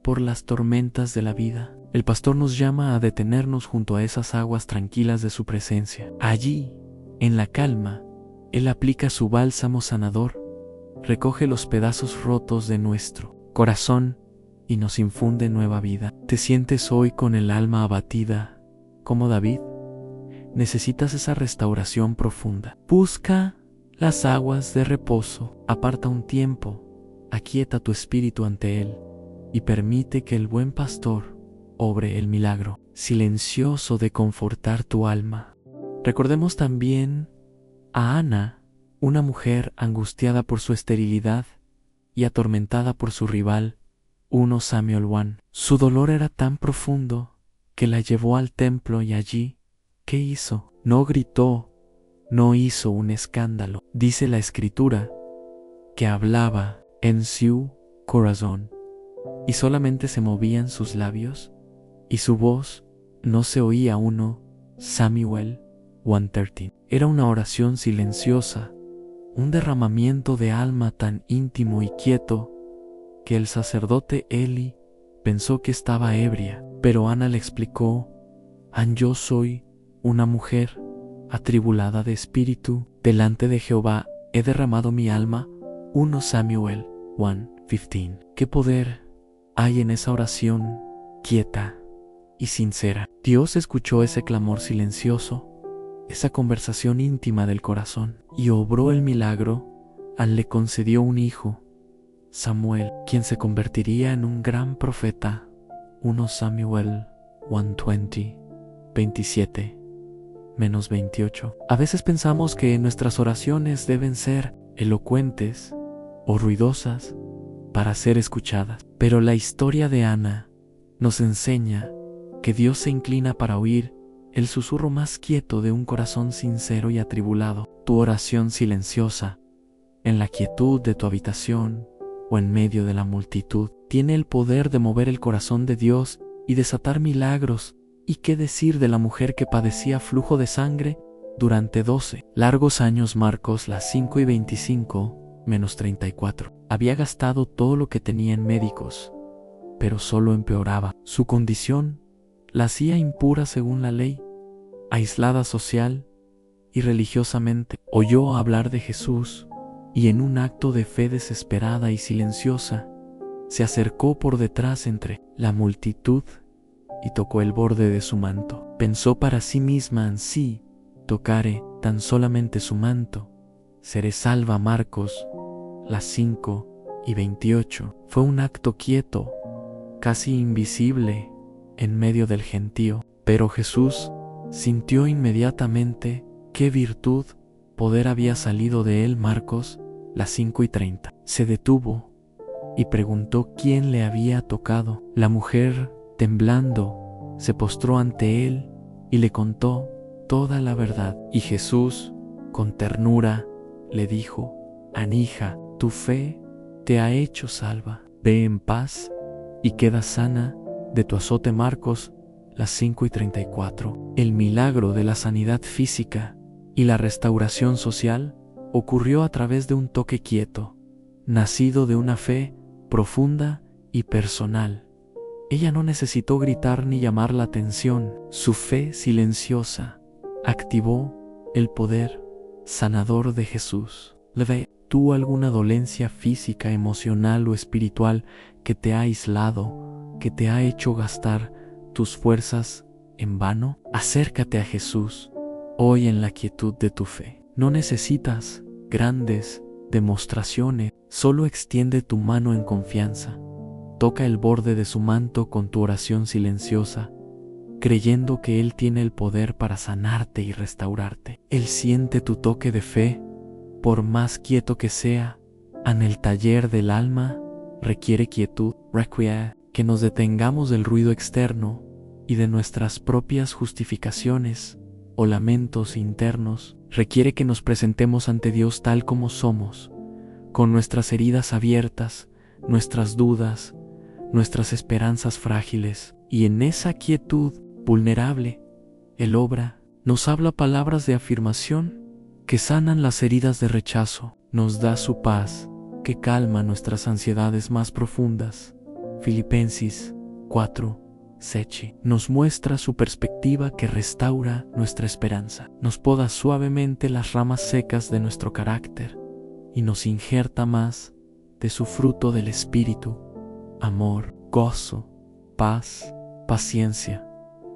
por las tormentas de la vida. El pastor nos llama a detenernos junto a esas aguas tranquilas de su presencia. Allí, en la calma, Él aplica su bálsamo sanador, recoge los pedazos rotos de nuestro corazón y nos infunde nueva vida. ¿Te sientes hoy con el alma abatida, como David? Necesitas esa restauración profunda. Busca las aguas de reposo, aparta un tiempo, aquieta tu espíritu ante Él y permite que el buen pastor obre el milagro silencioso de confortar tu alma. Recordemos también a Ana, una mujer angustiada por su esterilidad y atormentada por su rival, 1 Samuel 1. Su dolor era tan profundo que la llevó al templo y allí, ¿qué hizo? No gritó, no hizo un escándalo. Dice la Escritura que hablaba en su corazón y solamente se movían sus labios y su voz no se oía. 1 Samuel 1:13. Era una oración silenciosa, un derramamiento de alma tan íntimo y quieto que el sacerdote Eli pensó que estaba ebria, pero Ana le explicó: yo soy una mujer atribulada de espíritu, delante de Jehová he derramado mi alma. 1 Samuel 1:15. ¿Qué poder hay en esa oración quieta y sincera? Dios escuchó ese clamor silencioso, esa conversación íntima del corazón, y obró el milagro le concedió un hijo, Samuel, quien se convertiría en un gran profeta. 1 Samuel 1:20, 27-28. A veces pensamos que nuestras oraciones deben ser elocuentes o ruidosas para ser escuchadas, pero la historia de Ana nos enseña que Dios se inclina para oír el susurro más quieto de un corazón sincero y atribulado. Tu oración silenciosa, en la quietud de tu habitación o en medio de la multitud, tiene el poder de mover el corazón de Dios y desatar milagros. ¿Y qué decir de la mujer que padecía flujo de sangre durante 12 largos años? Marcos 5:25-34. Había gastado todo lo que tenía en médicos, pero solo empeoraba. Su condición la hacía impura según la ley, aislada social y religiosamente. Oyó hablar de Jesús y en un acto de fe desesperada y silenciosa, se acercó por detrás entre la multitud y tocó el borde de su manto. Pensó para sí misma: si tocare tan solamente su manto, seré salva. Marcos 5:28. Fue un acto quieto, casi invisible en medio del gentío, pero Jesús sintió inmediatamente qué virtud, poder había salido de él. Marcos 5:30. Se detuvo y preguntó quién le había tocado. La mujer, temblando, se postró ante él y le contó toda la verdad. Y Jesús, con ternura, le dijo: hija, tu fe te ha hecho salva. Ve en paz y queda sana de tu azote. Marcos 5:34. El milagro de la sanidad física y la restauración social ocurrió a través de un toque quieto, nacido de una fe profunda y personal. Ella no necesitó gritar ni llamar la atención. Su fe silenciosa activó el poder sanador de Jesús. ¿Tú alguna dolencia física, emocional o espiritual que te ha aislado, que te ha hecho gastar tus fuerzas en vano? Acércate a Jesús hoy en la quietud de tu fe. No necesitas grandes demostraciones, solo extiende tu mano en confianza. Toca el borde de su manto con tu oración silenciosa, creyendo que Él tiene el poder para sanarte y restaurarte. Él siente tu toque de fe, por más quieto que sea. En el taller del alma requiere quietud. Requiere que nos detengamos del ruido externo y de nuestras propias justificaciones o lamentos internos. Requiere que nos presentemos ante Dios tal como somos, con nuestras heridas abiertas, nuestras dudas, nuestras esperanzas frágiles, Y en esa quietud vulnerable, Él obra, nos habla palabras de afirmación que sanan las heridas de rechazo, nos da su paz, que calma nuestras ansiedades más profundas. Filipenses 4:7 nos muestra su perspectiva que restaura nuestra esperanza, nos poda suavemente las ramas secas de nuestro carácter y nos injerta más de su fruto del Espíritu: amor, gozo, paz, paciencia.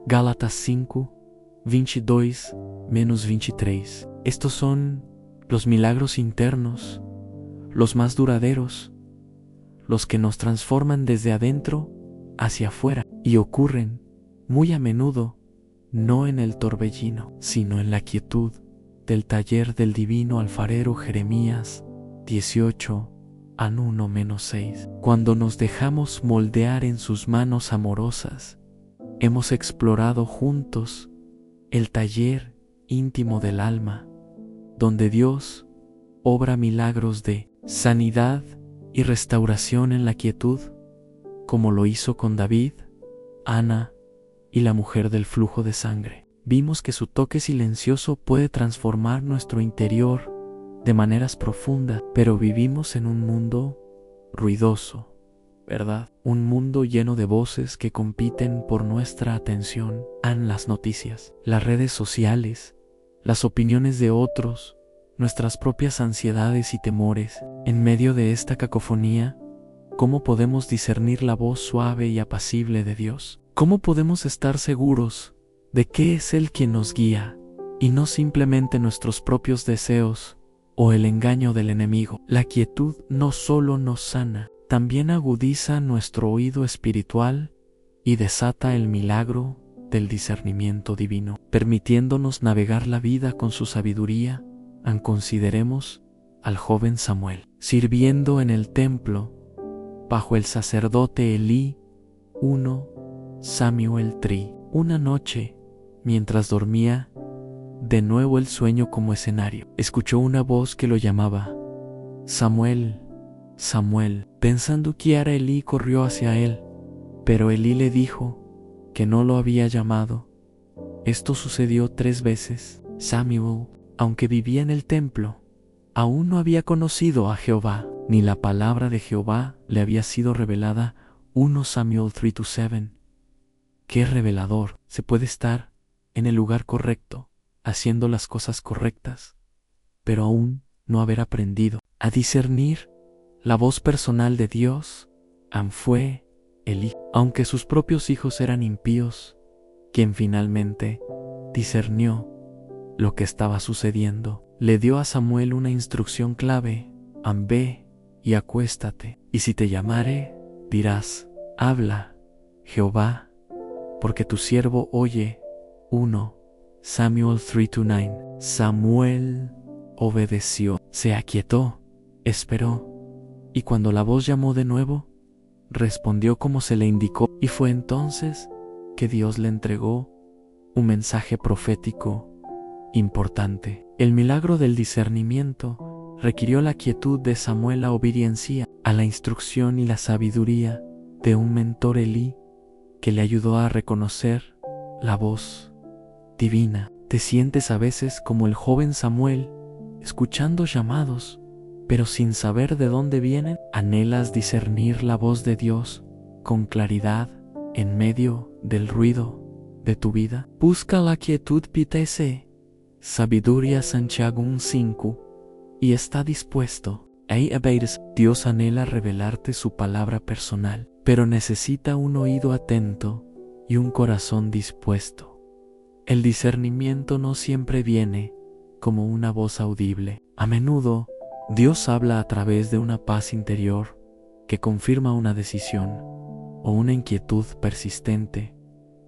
Gálatas 5:22-23. Estos son los milagros internos, los más duraderos, los que nos transforman desde adentro hacia afuera, y ocurren muy a menudo no en el torbellino, sino en la quietud del taller del divino alfarero. Jeremías 18:1-6. Cuando nos dejamos moldear en sus manos amorosas, hemos explorado juntos el taller íntimo del alma, donde Dios obra milagros de sanidad y restauración en la quietud, como lo hizo con David, Ana y la mujer del flujo de sangre. Vimos que su toque silencioso puede transformar nuestro interior de maneras profundas, pero vivimos en un mundo ruidoso, ¿verdad? Un mundo lleno de voces que compiten por nuestra atención. Las noticias, las redes sociales, las opiniones de otros, nuestras propias ansiedades y temores. En medio de esta cacofonía, ¿cómo podemos discernir la voz suave y apacible de Dios? ¿Cómo podemos estar seguros de que es Él quien nos guía y no simplemente nuestros propios deseos o el engaño del enemigo? La quietud no solo nos sana, también agudiza nuestro oído espiritual y desata el milagro del discernimiento divino, permitiéndonos navegar la vida con su sabiduría. Consideremos al joven Samuel, sirviendo en el templo bajo el sacerdote Elí. 1 Samuel 3. Una noche, mientras dormía, de nuevo el sueño como escenario, escuchó una voz que lo llamaba: Samuel, Samuel. Pensando que era Elí, corrió hacia él, pero Elí le dijo que no lo había llamado. Esto sucedió 3 veces. Samuel, aunque vivía en el templo, aún no había conocido a Jehová, ni la palabra de Jehová le había sido revelada. 1 Samuel 3-7. Qué revelador. Se puede estar en el lugar correcto, haciendo las cosas correctas, pero aún no haber aprendido a discernir la voz personal de Dios. Fue Elí, aunque sus propios hijos eran impíos, quien finalmente discernió lo que estaba sucediendo. Le dio a Samuel una instrucción clave: ve y acuéstate, y si te llamare, dirás: habla, Jehová, porque tu siervo oye. 1 Samuel 3-9. Samuel obedeció, se aquietó, esperó, y cuando la voz llamó de nuevo, respondió como se le indicó, y fue entonces que Dios le entregó un mensaje profético importante. El milagro del discernimiento requirió la quietud de Samuel, la obediencia a la instrucción y la sabiduría de un mentor, Elí, que le ayudó a reconocer la voz divina. ¿Te sientes a veces como el joven Samuel, escuchando llamados, pero sin saber de dónde vienen? ¿Anhelas discernir la voz de Dios con claridad en medio del ruido de tu vida? Busca la quietud, pítese. Sabiduría, Santiago 1:5, y está dispuesto. Dios anhela revelarte su palabra personal, pero necesita un oído atento y un corazón dispuesto. El discernimiento no siempre viene como una voz audible. A menudo, Dios habla a través de una paz interior que confirma una decisión o una inquietud persistente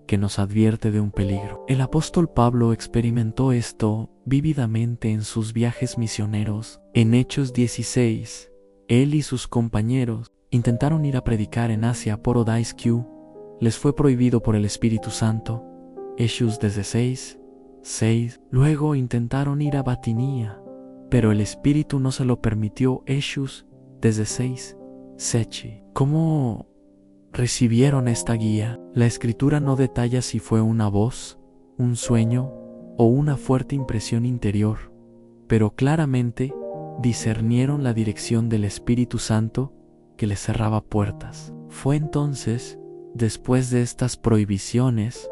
que nos advierte de un peligro. El apóstol Pablo experimentó esto vívidamente en sus viajes misioneros. En Hechos 16, él y sus compañeros intentaron ir a predicar en Asia por Odaisque. Les fue prohibido por el Espíritu Santo. Hechos 16:6. Luego intentaron ir a Batinia, pero el Espíritu no se lo permitió. Hechos 16:7. ¿Cómo recibieron esta guía? La Escritura no detalla si fue una voz, un sueño o una fuerte impresión interior, pero claramente discernieron la dirección del Espíritu Santo que les cerraba puertas. Fue entonces, después de estas prohibiciones,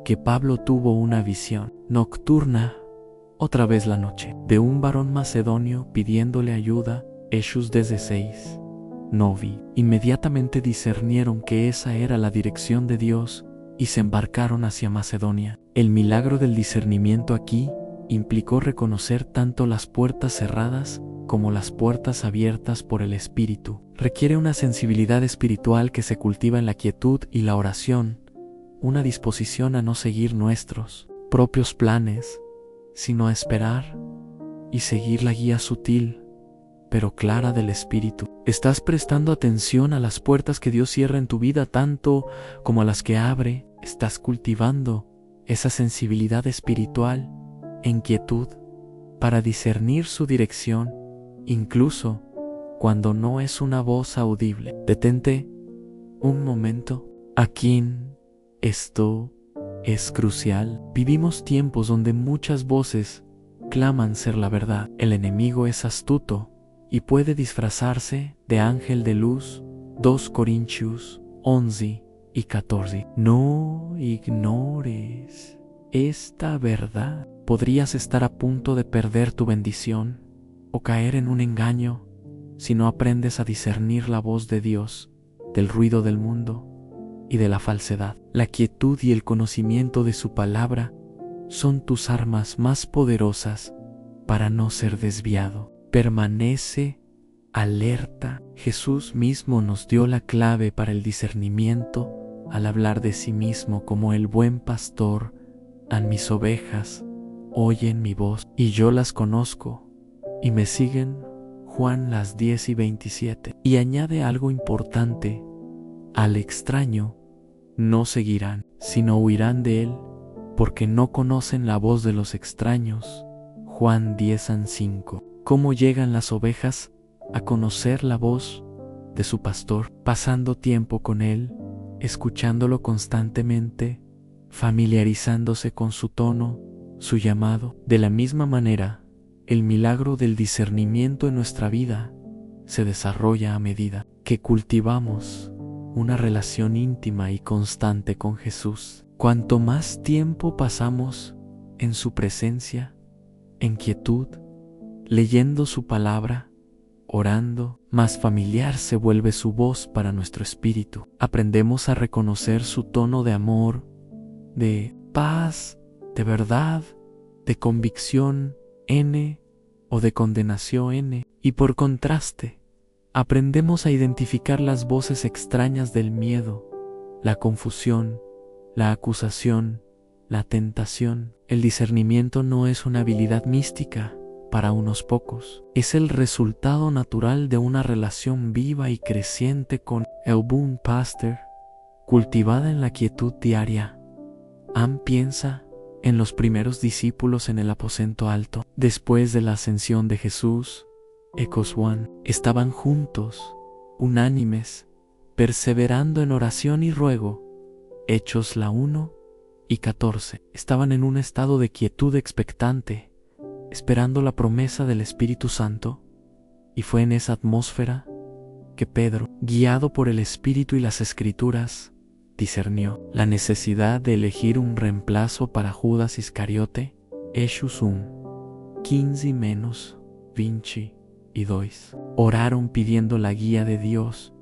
que Pablo tuvo una visión nocturna, otra vez la noche, de un varón macedonio pidiéndole ayuda, Hechos 16. Novi. Inmediatamente discernieron que esa era la dirección de Dios y se embarcaron hacia Macedonia. El milagro del discernimiento aquí implicó reconocer tanto las puertas cerradas como las puertas abiertas por el Espíritu. Requiere una sensibilidad espiritual que se cultiva en la quietud y la oración, una disposición a no seguir nuestros propios planes, sino a esperar y seguir la guía sutil pero clara del Espíritu. ¿Estás prestando atención a las puertas que Dios cierra en tu vida tanto como a las que abre? ¿Estás cultivando esa sensibilidad espiritual en quietud para discernir su dirección, incluso cuando no es una voz audible? Detente un momento. Aquí esto es crucial. Vivimos tiempos donde muchas voces claman ser la verdad. El enemigo es astuto y puede disfrazarse de ángel de luz. 2 Corintios 11 y 14. No ignores esta verdad. Podrías estar a punto de perder tu bendición o caer en un engaño si no aprendes a discernir la voz de Dios del ruido del mundo y de la falsedad. La quietud y el conocimiento de su palabra son tus armas más poderosas para no ser desviado. Permanece alerta. Jesús mismo nos dio la clave para el discernimiento al hablar de sí mismo como el buen pastor. A mis ovejas oyen mi voz y yo las conozco y me siguen. Juan 10 y 27. Y añade algo importante: al extraño no seguirán, sino huirán de él, porque no conocen la voz de los extraños. Juan 10:5. ¿Cómo llegan las ovejas a conocer la voz de su pastor? Pasando tiempo con él, escuchándolo constantemente, familiarizándose con su tono, su llamado. De la misma manera, el milagro del discernimiento en nuestra vida se desarrolla a medida que cultivamos una relación íntima y constante con Jesús. Cuanto más tiempo pasamos en su presencia, en quietud, leyendo su palabra, orando, más familiar se vuelve su voz para nuestro espíritu. Aprendemos a reconocer su tono de amor, de paz, de verdad, de convicción o de condenación y por contraste, aprendemos a identificar las voces extrañas del miedo, la confusión, la acusación, la tentación. El discernimiento no es una habilidad mística para unos pocos. Es el resultado natural de una relación viva y creciente con el buen pastor, cultivada en la quietud diaria. Piensa en los primeros discípulos en el aposento alto. Después de la ascensión de Jesús, estaban juntos, unánimes, perseverando en oración y ruego. Hechos 1 y 14. Estaban en un estado de quietud expectante, esperando la promesa del Espíritu Santo, y fue en esa atmósfera que Pedro, guiado por el Espíritu y las Escrituras, discernió la necesidad de elegir un reemplazo para Judas Iscariote. Hechos 15 menos 22. Oraron pidiendo la guía de Dios.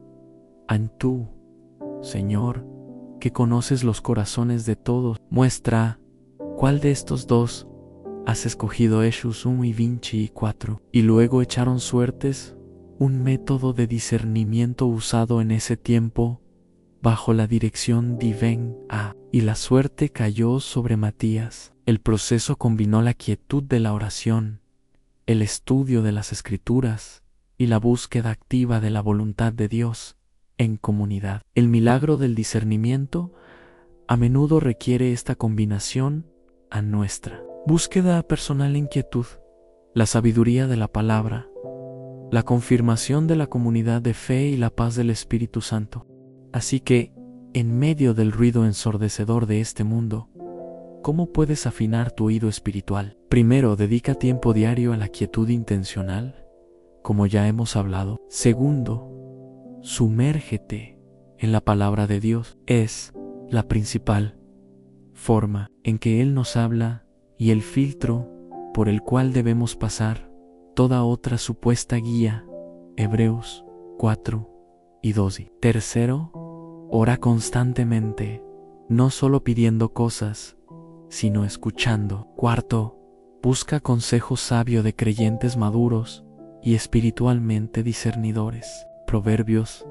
Tú, Señor, que conoces los corazones de todos, muestra cuál de estos dos has escogido. Hechos 1 y 24. Y luego echaron suertes, un método de discernimiento usado en ese tiempo bajo la dirección divina, y la suerte cayó sobre Matías. El proceso combinó la quietud de la oración, el estudio de las Escrituras y la búsqueda activa de la voluntad de Dios en comunidad. El milagro del discernimiento a menudo requiere esta combinación a nuestra búsqueda personal en quietud, la sabiduría de la palabra, la confirmación de la comunidad de fe y la paz del Espíritu Santo. Así que En medio del ruido ensordecedor de este mundo, ¿cómo puedes afinar tu oído espiritual? Primero, dedica tiempo diario a la quietud intencional, como ya hemos hablado. Segundo, sumérgete en la palabra de Dios. Es la principal forma en que Él nos habla y el filtro por el cual debemos pasar toda otra supuesta guía. Hebreos 4:12. Tercero, ora constantemente, no solo pidiendo cosas, sino escuchando. Cuarto, busca consejo sabio de creyentes maduros y espiritualmente discernidores. Proverbios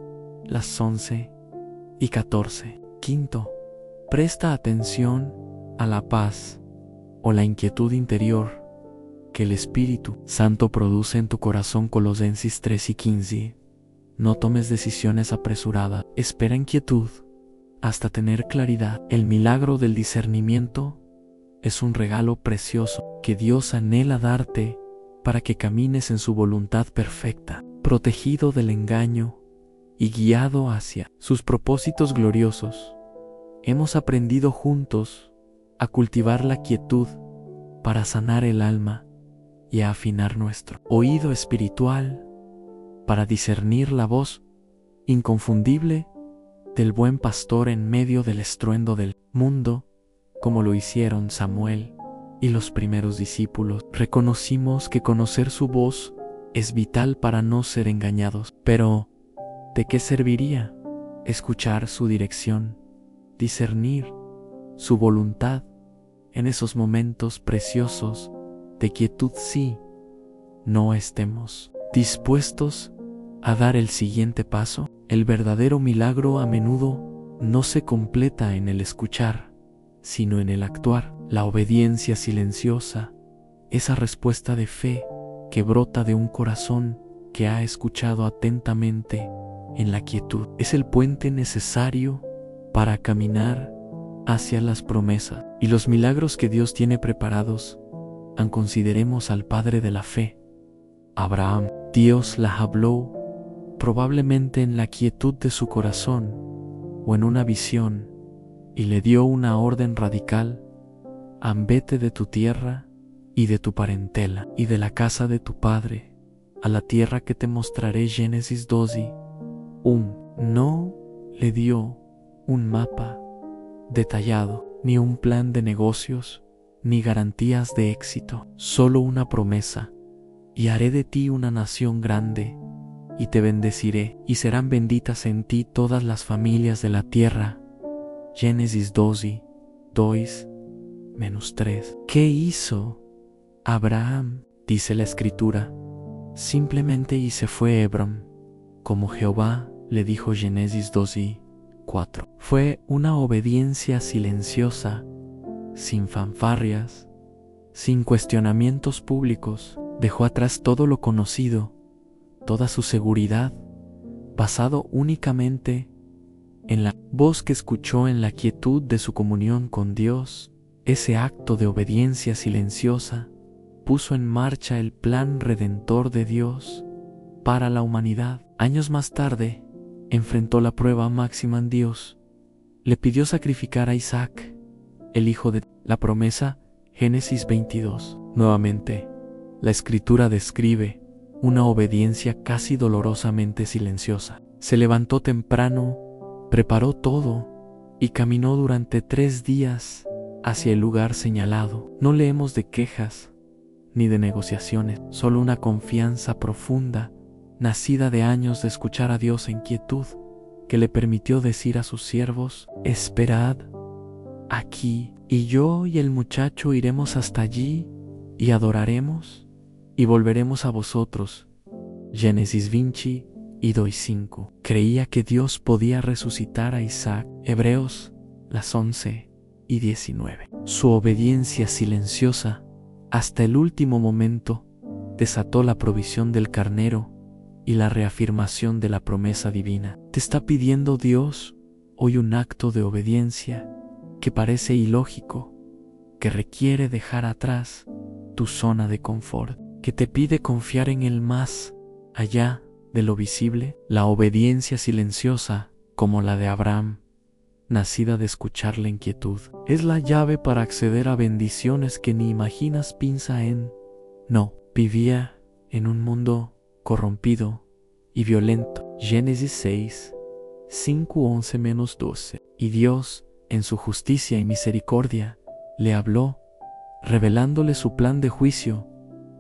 11:14. Quinto, presta atención a la paz o la inquietud interior que el Espíritu Santo produce en tu corazón. Colosenses 3:15. No tomes decisiones apresuradas, espera en quietud hasta tener claridad. El milagro del discernimiento es un regalo precioso que Dios anhela darte para que camines en su voluntad perfecta, protegido del engaño y guiado hacia sus propósitos gloriosos. Hemos aprendido juntos a cultivar la quietud para sanar el alma y a afinar nuestro oído espiritual para discernir la voz inconfundible del buen pastor en medio del estruendo del mundo, como lo hicieron Samuel y los primeros discípulos. Reconocimos que conocer su voz es vital para no ser engañados. Pero, ¿de qué serviría escuchar su dirección, discernir su voluntad en esos momentos preciosos de quietud si no estemos dispuestos a dar el siguiente paso? El verdadero milagro a menudo no se completa en el escuchar, sino en el actuar. La obediencia silenciosa, esa respuesta de fe que brota de un corazón que ha escuchado atentamente en la quietud, es el puente necesario para caminar hacia las promesas y los milagros que Dios tiene preparados. Consideremos al padre de la fe, Abraham. Dios la habló probablemente en la quietud de su corazón o en una visión y le dio una orden radical: vete de tu tierra y de tu parentela y de la casa de tu padre a la tierra que te mostraré. Génesis 12:1. No le dio un mapa detallado, ni un plan de negocios, ni garantías de éxito, solo una promesa: y haré de ti una nación grande, y te bendeciré, y serán benditas en ti todas las familias de la tierra. Génesis 12:2-3. ¿Qué hizo Abraham? Dice la Escritura: simplemente y se fue a Hebrón, como Jehová le dijo. Génesis 12:4. Fue una obediencia silenciosa, sin fanfarrias, sin cuestionamientos públicos. Dejó atrás todo lo conocido, toda su seguridad, basado únicamente en la voz que escuchó en la quietud de su comunión con Dios. Ese acto de obediencia silenciosa puso en marcha el plan redentor de Dios para la humanidad. Años más tarde, enfrentó la prueba máxima en Dios. Le pidió sacrificar a Isaac, el hijo de la promesa. Génesis 22. Nuevamente, la Escritura describe una obediencia casi dolorosamente silenciosa. Se levantó temprano, preparó todo y caminó durante 3 días hacia el lugar señalado. No leemos de quejas ni de negociaciones, solo una confianza profunda, nacida de años de escuchar a Dios en quietud, que le permitió decir a sus siervos: esperad aquí, y yo y el muchacho iremos hasta allí y adoraremos y volveremos a vosotros. Génesis 20:5. Creía que Dios podía resucitar a Isaac. Hebreos 11:19. Su obediencia silenciosa hasta el último momento desató la provisión del carnero y la reafirmación de la promesa divina. Te está pidiendo Dios hoy un acto de obediencia que parece ilógico, que requiere dejar atrás tu zona de confort, que te pide confiar en el más allá de lo visible. La obediencia silenciosa, como la de Abraham, nacida de escuchar la inquietud. Es la llave para acceder a bendiciones que ni imaginas. Piensa en... No, vivía en un mundo corrompido y violento. Génesis 6, 5, 11-12. Y Dios, en su justicia y misericordia, le habló, revelándole su plan de juicio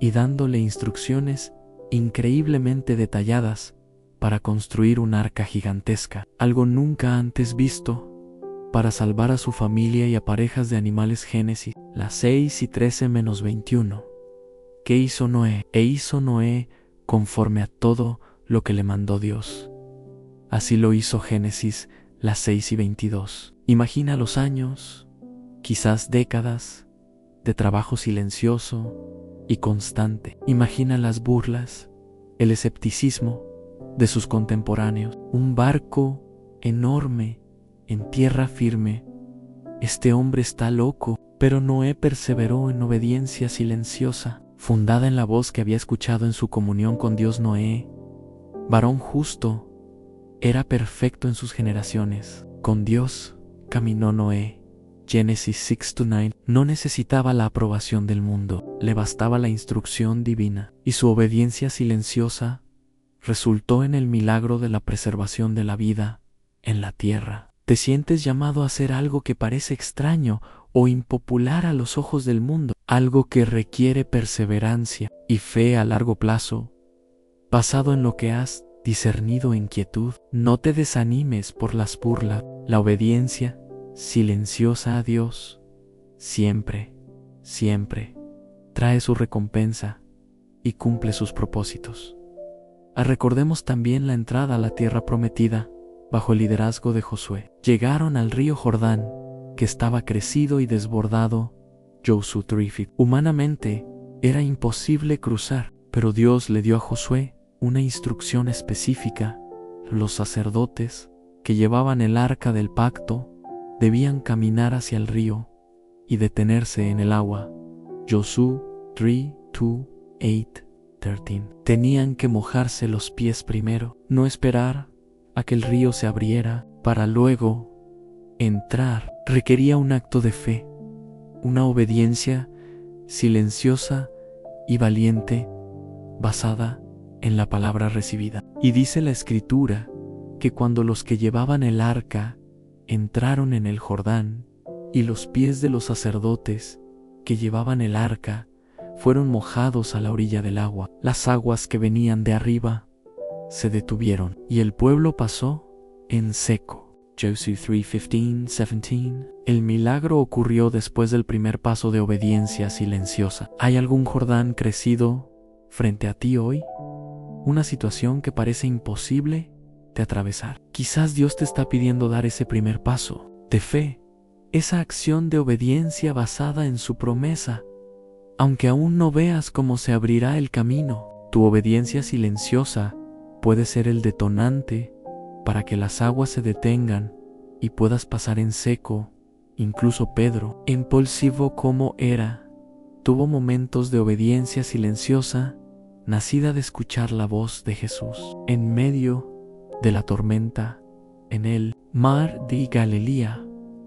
y dándole instrucciones increíblemente detalladas para construir un arca gigantesca, algo nunca antes visto, para salvar a su familia y a parejas de animales. Génesis las 6 y 13-21. ¿Qué hizo Noé? E hizo Noé conforme a todo lo que le mandó Dios. Así lo hizo. Génesis las 6 y 22. Imagina los años, quizás décadas, de trabajo silencioso y constante. Imagina las burlas, el escepticismo de sus contemporáneos. Un barco enorme en tierra firme. Este hombre está loco, pero Noé perseveró en obediencia silenciosa, fundada en la voz que había escuchado en su comunión con Dios. Noé, varón justo, era perfecto en sus generaciones. Con Dios caminó Noé. Génesis 6-9. No necesitaba la aprobación del mundo, le bastaba la instrucción divina, y su obediencia silenciosa resultó en el milagro de la preservación de la vida en la tierra. ¿Te sientes llamado a hacer algo que parece extraño o impopular a los ojos del mundo? Algo que requiere perseverancia y fe a largo plazo, basado en lo que has discernido en quietud. No te desanimes por las burlas. La obediencia silenciosa a Dios siempre trae su recompensa y cumple sus propósitos. Recordemos también la entrada a la tierra prometida bajo el liderazgo de Josué. Llegaron al río Jordán, que estaba crecido y desbordado. Josué 3:15. Humanamente era imposible cruzar, pero Dios le dio a Josué una instrucción específica. Los sacerdotes que llevaban el arca del pacto debían caminar hacia el río y detenerse en el agua. Josué 3:2-8-13. Tenían que mojarse los pies primero, no esperar a que el río se abriera para luego entrar. Requería un acto de fe, una obediencia silenciosa y valiente basada en la palabra recibida. Y dice la Escritura que cuando los que llevaban el arca entraron en el Jordán y los pies de los sacerdotes que llevaban el arca fueron mojados a la orilla del agua, las aguas que venían de arriba se detuvieron y el pueblo pasó en seco. Josué 3:15-17. El milagro ocurrió después del primer paso de obediencia silenciosa. ¿Hay algún Jordán crecido frente a ti hoy? Una situación que parece imposible de atravesar. Quizás Dios te está pidiendo dar ese primer paso de fe, esa acción de obediencia basada en su promesa. Aunque aún no veas cómo se abrirá el camino, tu obediencia silenciosa puede ser el detonante para que las aguas se detengan y puedas pasar en seco. Incluso Pedro, impulsivo como era, tuvo momentos de obediencia silenciosa, nacida de escuchar la voz de Jesús. En medio de la tormenta, en el mar de Galilea,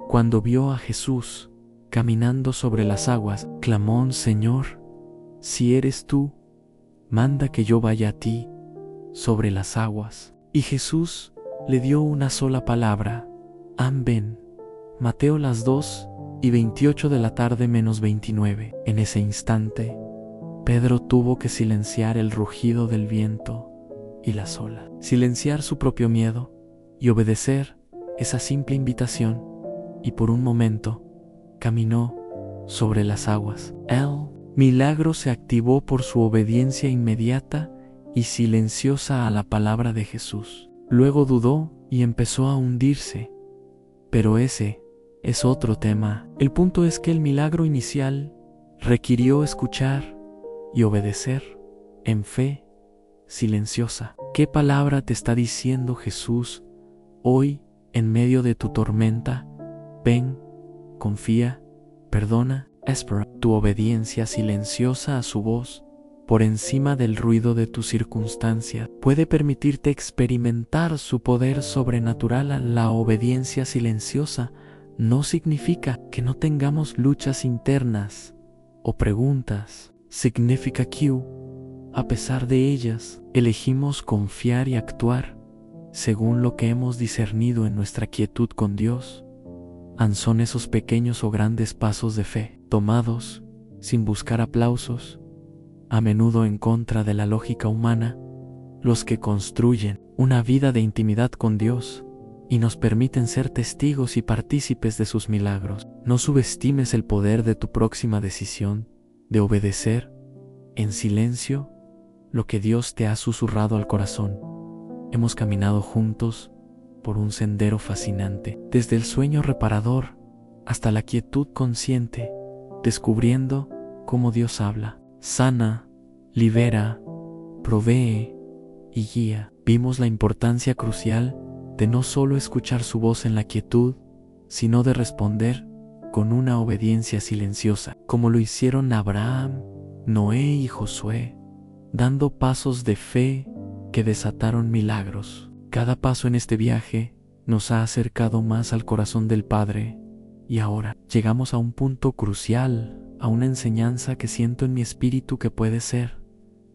cuando vio a Jesús caminando sobre las aguas, clamó: Señor, si eres tú, manda que yo vaya a ti sobre las aguas. Y Jesús le dio una sola palabra: Amén. Mateo las 2:28 de la tarde -29. En ese instante, Pedro tuvo que silenciar el rugido del viento y las olas, silenciar su propio miedo y obedecer esa simple invitación, y por un momento caminó sobre las aguas. El milagro se activó por su obediencia inmediata y silenciosa a la palabra de Jesús. Luego dudó y empezó a hundirse. Pero ese es otro tema. El punto es que el milagro inicial requirió escuchar y obedecer en fe silenciosa. ¿Qué palabra te está diciendo Jesús hoy en medio de tu tormenta? Ven, confía, perdona, espera. Tu obediencia silenciosa a su voz por encima del ruido de tu circunstancia. Puede permitirte experimentar su poder sobrenatural. La obediencia silenciosa no significa que no tengamos luchas internas o preguntas. Significa que, a pesar de ellas, elegimos confiar y actuar según lo que hemos discernido en nuestra quietud con Dios. Son esos pequeños o grandes pasos de fe, tomados sin buscar aplausos, a menudo en contra de la lógica humana, los que construyen una vida de intimidad con Dios y nos permiten ser testigos y partícipes de sus milagros. No subestimes el poder de tu próxima decisión de obedecer en silencio lo que Dios te ha susurrado al corazón. Hemos caminado juntos por un sendero fascinante, desde el sueño reparador hasta la quietud consciente, descubriendo cómo Dios habla, sana, libera, provee y guía. Vimos la importancia crucial de no solo escuchar su voz en la quietud, sino de responder con una obediencia silenciosa, como lo hicieron Abraham, Noé y Josué, dando pasos de fe que desataron milagros. Cada paso en este viaje nos ha acercado más al corazón del Padre, y ahora llegamos a un punto crucial, a una enseñanza que siento en mi espíritu que puede ser,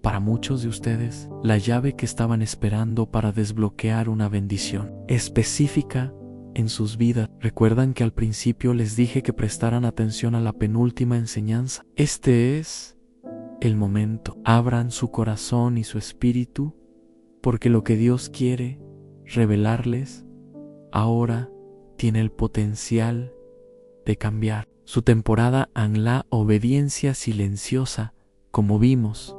para muchos de ustedes, la llave que estaban esperando para desbloquear una bendición específica en sus vidas. ¿Recuerdan que al principio les dije que prestaran atención a la penúltima enseñanza? Este es el momento. Abran su corazón y su espíritu, porque lo que Dios quiere revelarles ahora tiene el potencial de cambiar su temporada. En la obediencia silenciosa, como vimos,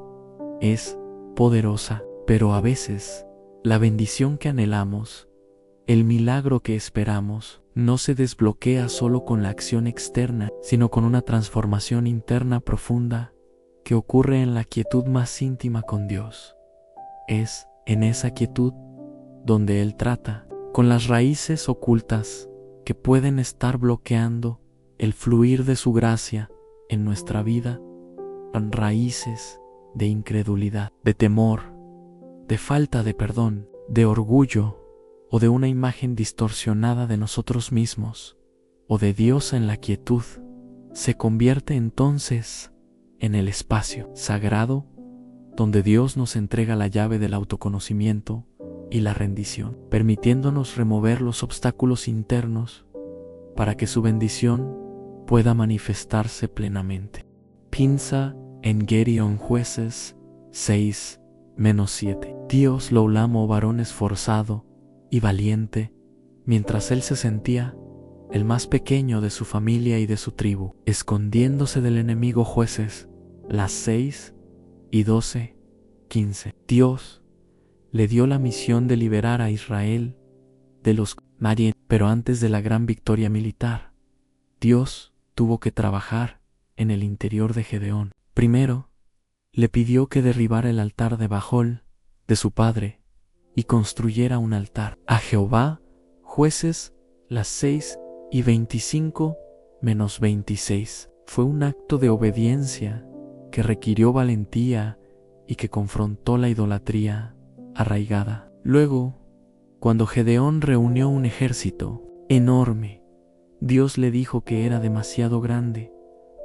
es poderosa, pero a veces la bendición que anhelamos, el milagro que esperamos, no se desbloquea solo con la acción externa, sino con una transformación interna profunda que ocurre en la quietud más íntima con Dios. Es en esa quietud donde Él trata con las raíces ocultas que pueden estar bloqueando el fluir de su gracia en nuestra vida, raíces de incredulidad, de temor, de falta de perdón, de orgullo o de una imagen distorsionada de nosotros mismos o de Dios. En la quietud se convierte entonces en el espacio sagrado donde Dios nos entrega la llave del autoconocimiento y la rendición, permitiéndonos remover los obstáculos internos para que su bendición pueda manifestarse plenamente. Piensa en Gedeón, Jueces 6-7. Dios lo llamó varón esforzado y valiente, mientras él se sentía el más pequeño de su familia y de su tribu, escondiéndose del enemigo. Jueces 6:12-15. Dios le dio la misión de liberar a Israel de los Madián, pero antes de la gran victoria militar, Dios tuvo que trabajar en el interior de Gedeón. Primero, le pidió que derribara el altar de Bajol, de su padre, y construyera un altar a Jehová. Jueces 6:25-26. Fue un acto de obediencia que requirió valentía y que confrontó la idolatría arraigada. Luego, cuando Gedeón reunió un ejército enorme, Dios le dijo que era demasiado grande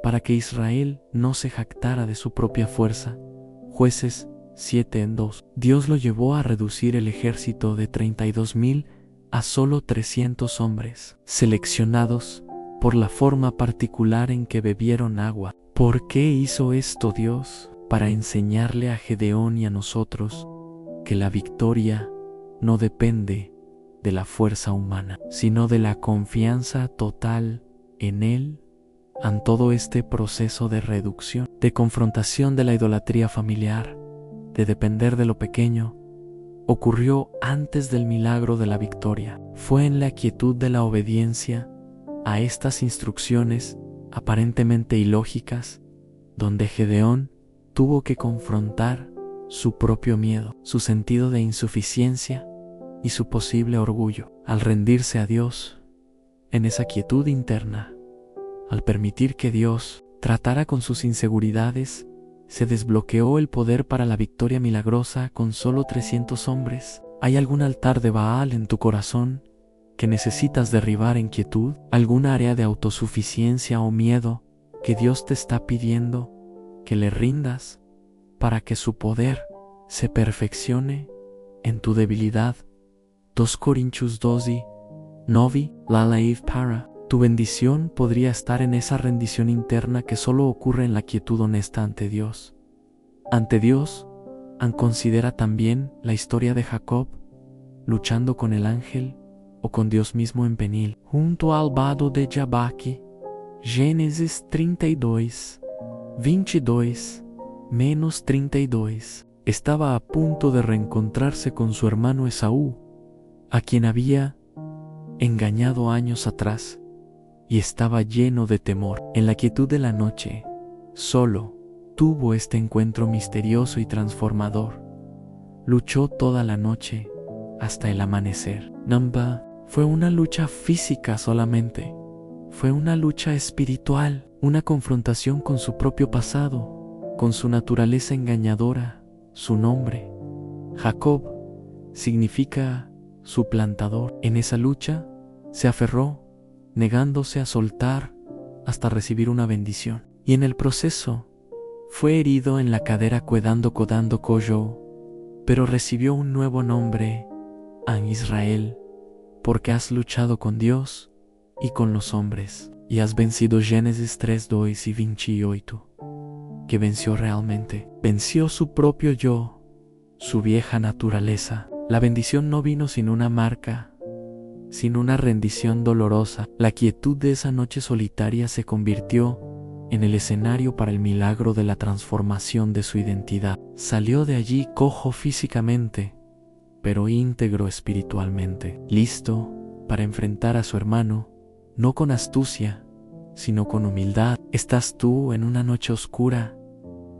para que Israel no se jactara de su propia fuerza. Jueces 7:2. Dios lo llevó a reducir el ejército de 32,000 a solo 300 hombres, seleccionados por la forma particular en que bebieron agua. ¿Por qué hizo esto Dios? Para enseñarle a Gedeón y a nosotros que la victoria no depende de la fuerza humana, sino de la confianza total en Él. En todo este proceso de reducción, de confrontación de la idolatría familiar, de depender de lo pequeño, ocurrió antes del milagro de la victoria. Fue en la quietud de la obediencia a estas instrucciones aparentemente ilógicas, donde Gedeón tuvo que confrontar su propio miedo, su sentido de insuficiencia y su posible orgullo. Al rendirse a Dios, en esa quietud interna, al permitir que Dios tratara con sus inseguridades se desbloqueó el poder para la victoria milagrosa con solo 300 hombres. ¿Hay algún altar de Baal en tu corazón que necesitas derribar en quietud? ¿Algún área de autosuficiencia o miedo que Dios te está pidiendo que le rindas para que su poder se perfeccione en tu debilidad? 2 Corintios 12:9 Lalaif para. Tu bendición podría estar en esa rendición interna que solo ocurre en la quietud honesta ante Dios. Ante Dios, considera también la historia de Jacob, luchando con el ángel o con Dios mismo en Penil. Junto al vado de Jabaque, Génesis 32, 22-32. Estaba a punto de reencontrarse con su hermano Esaú, a quien había engañado años atrás, y estaba lleno de temor. En la quietud de la noche, solo tuvo este encuentro misterioso y transformador. Luchó toda la noche hasta el amanecer. Fue una lucha física solamente. Fue una lucha espiritual, una confrontación con su propio pasado, con su naturaleza engañadora. Su nombre, Jacob, significa suplantador. En esa lucha se aferró, negándose a soltar hasta recibir una bendición. Y en el proceso, fue herido en la cadera Kodando Koyo, pero recibió un nuevo nombre, An Israel, porque has luchado con Dios y con los hombres, y has vencido. Génesis 3:2 y 28. Que venció realmente. Venció su propio yo, su vieja naturaleza. La bendición no vino sin una marca, sin una rendición dolorosa. La quietud de esa noche solitaria se convirtió en el escenario para el milagro de la transformación de su identidad. Salió de allí cojo físicamente, pero íntegro espiritualmente, listo para enfrentar a su hermano, no con astucia, sino con humildad. ¿Estás tú en una noche oscura,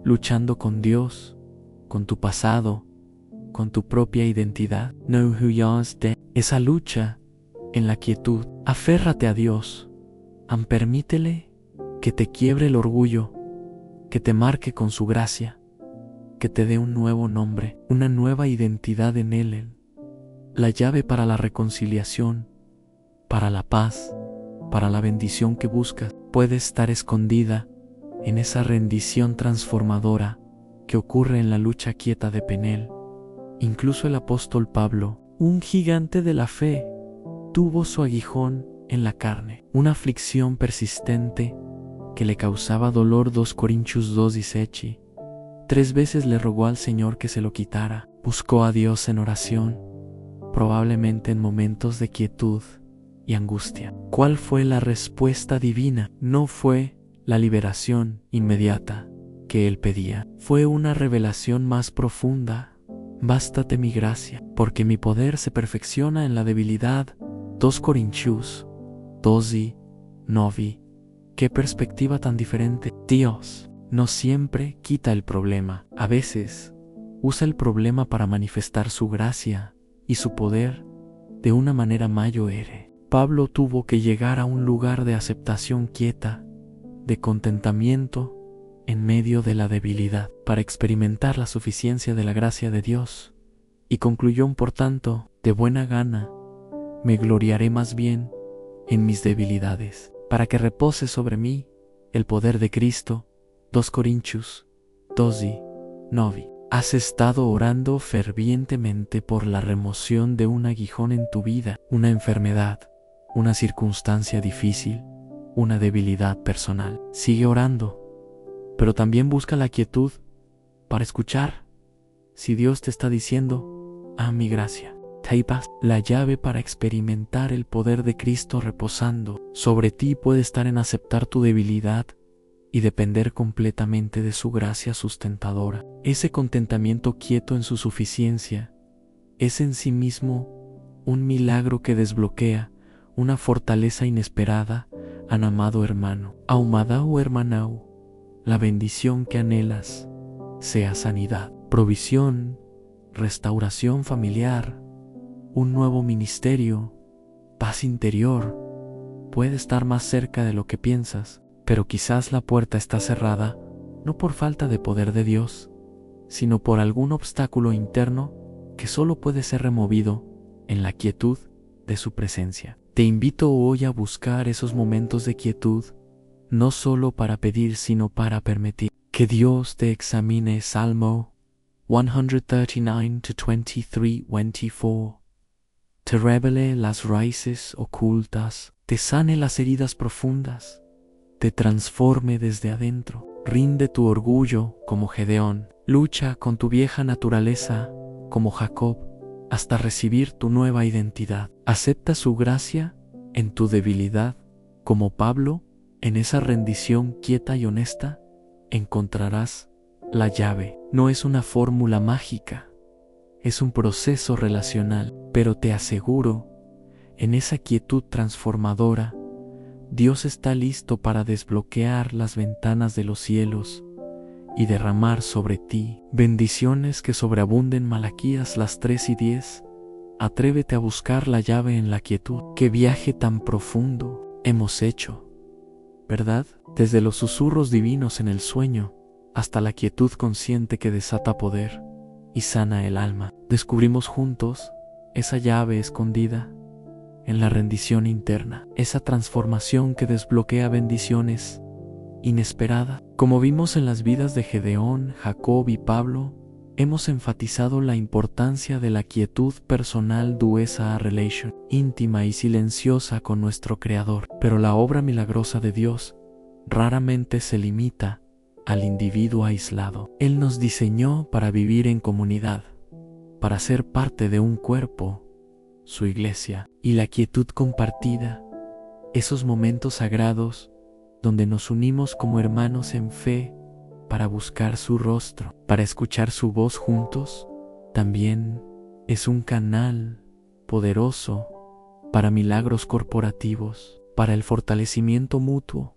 luchando con Dios, con tu pasado, con tu propia identidad? No huyas de esa lucha en la quietud. Aférrate a Dios. Permítele que te quiebre el orgullo, que te marque con su gracia, que te dé un nuevo nombre, una nueva identidad en Él. La llave para la reconciliación, para la paz, para la bendición que buscas, puede estar escondida en esa rendición transformadora que ocurre en la lucha quieta de Penel. Incluso el apóstol Pablo, un gigante de la fe, tuvo su aguijón en la carne, una aflicción persistente que le causaba dolor. 2 Corintios 2:18. 3 veces le rogó al Señor que se lo quitara. Buscó a Dios en oración, probablemente en momentos de quietud y angustia. ¿Cuál fue la respuesta divina? No fue la liberación inmediata que él pedía. Fue una revelación más profunda. Bástate mi gracia, porque mi poder se perfecciona en la debilidad. 2 Corintios 12:9. Qué perspectiva tan diferente. Dios no siempre quita el problema. A veces usa el problema para manifestar su gracia y su poder de una manera mayor. Pablo tuvo que llegar a un lugar de aceptación quieta, de contentamiento en medio de la debilidad, para experimentar la suficiencia de la gracia de Dios. Y concluyó, por tanto, de buena gana, me gloriaré más bien en mis debilidades, para que repose sobre mí el poder de Cristo. 2 Corintios 12:9. ¿Has estado orando fervientemente por la remoción de un aguijón en tu vida, una enfermedad, una circunstancia difícil, una debilidad personal? Sigue orando, pero también busca la quietud para escuchar si Dios te está diciendo: mi gracia. Taipas, la llave para experimentar el poder de Cristo reposando sobre ti puede estar en aceptar tu debilidad y depender completamente de su gracia sustentadora. Ese contentamiento quieto en su suficiencia es en sí mismo un milagro que desbloquea una fortaleza inesperada. Amado hermano, ahumada o hermanao, la bendición que anhelas sea sanidad, provisión, restauración familiar, un nuevo ministerio, paz interior. Puede estar más cerca de lo que piensas, pero quizás la puerta está cerrada no por falta de poder de Dios, sino por algún obstáculo interno que solo puede ser removido en la quietud de su presencia. Te invito hoy a buscar esos momentos de quietud, no solo para pedir, sino para permitir que Dios te examine. Salmo 139-23-24. Te revele las raíces ocultas, te sane las heridas profundas, te transforme desde adentro. Rinde tu orgullo como Gedeón, lucha con tu vieja naturaleza como Jacob hasta recibir tu nueva identidad. Acepta su gracia en tu debilidad como Pablo. En esa rendición quieta y honesta encontrarás la llave. No es una fórmula mágica, es un proceso relacional, pero te aseguro, en esa quietud transformadora, Dios está listo para desbloquear las ventanas de los cielos y derramar sobre ti bendiciones que sobreabunden. Malaquías 3:10. Atrévete a buscar la llave en la quietud. Qué viaje tan profundo hemos hecho, ¿verdad? Desde los susurros divinos en el sueño hasta la quietud consciente que desata poder y sana el alma. Descubrimos juntos esa llave escondida en la rendición interna, esa transformación que desbloquea bendiciones inesperadas. Como vimos en las vidas de Gedeón, Jacob y Pablo, hemos enfatizado la importancia de la quietud personal, esa relación íntima y silenciosa con nuestro Creador. Pero la obra milagrosa de Dios raramente se limita al individuo aislado. Él nos diseñó para vivir en comunidad, para ser parte de un cuerpo, su iglesia. Y la quietud compartida, esos momentos sagrados donde nos unimos como hermanos en fe para buscar su rostro, para escuchar su voz juntos, también es un canal poderoso para milagros corporativos, para el fortalecimiento mutuo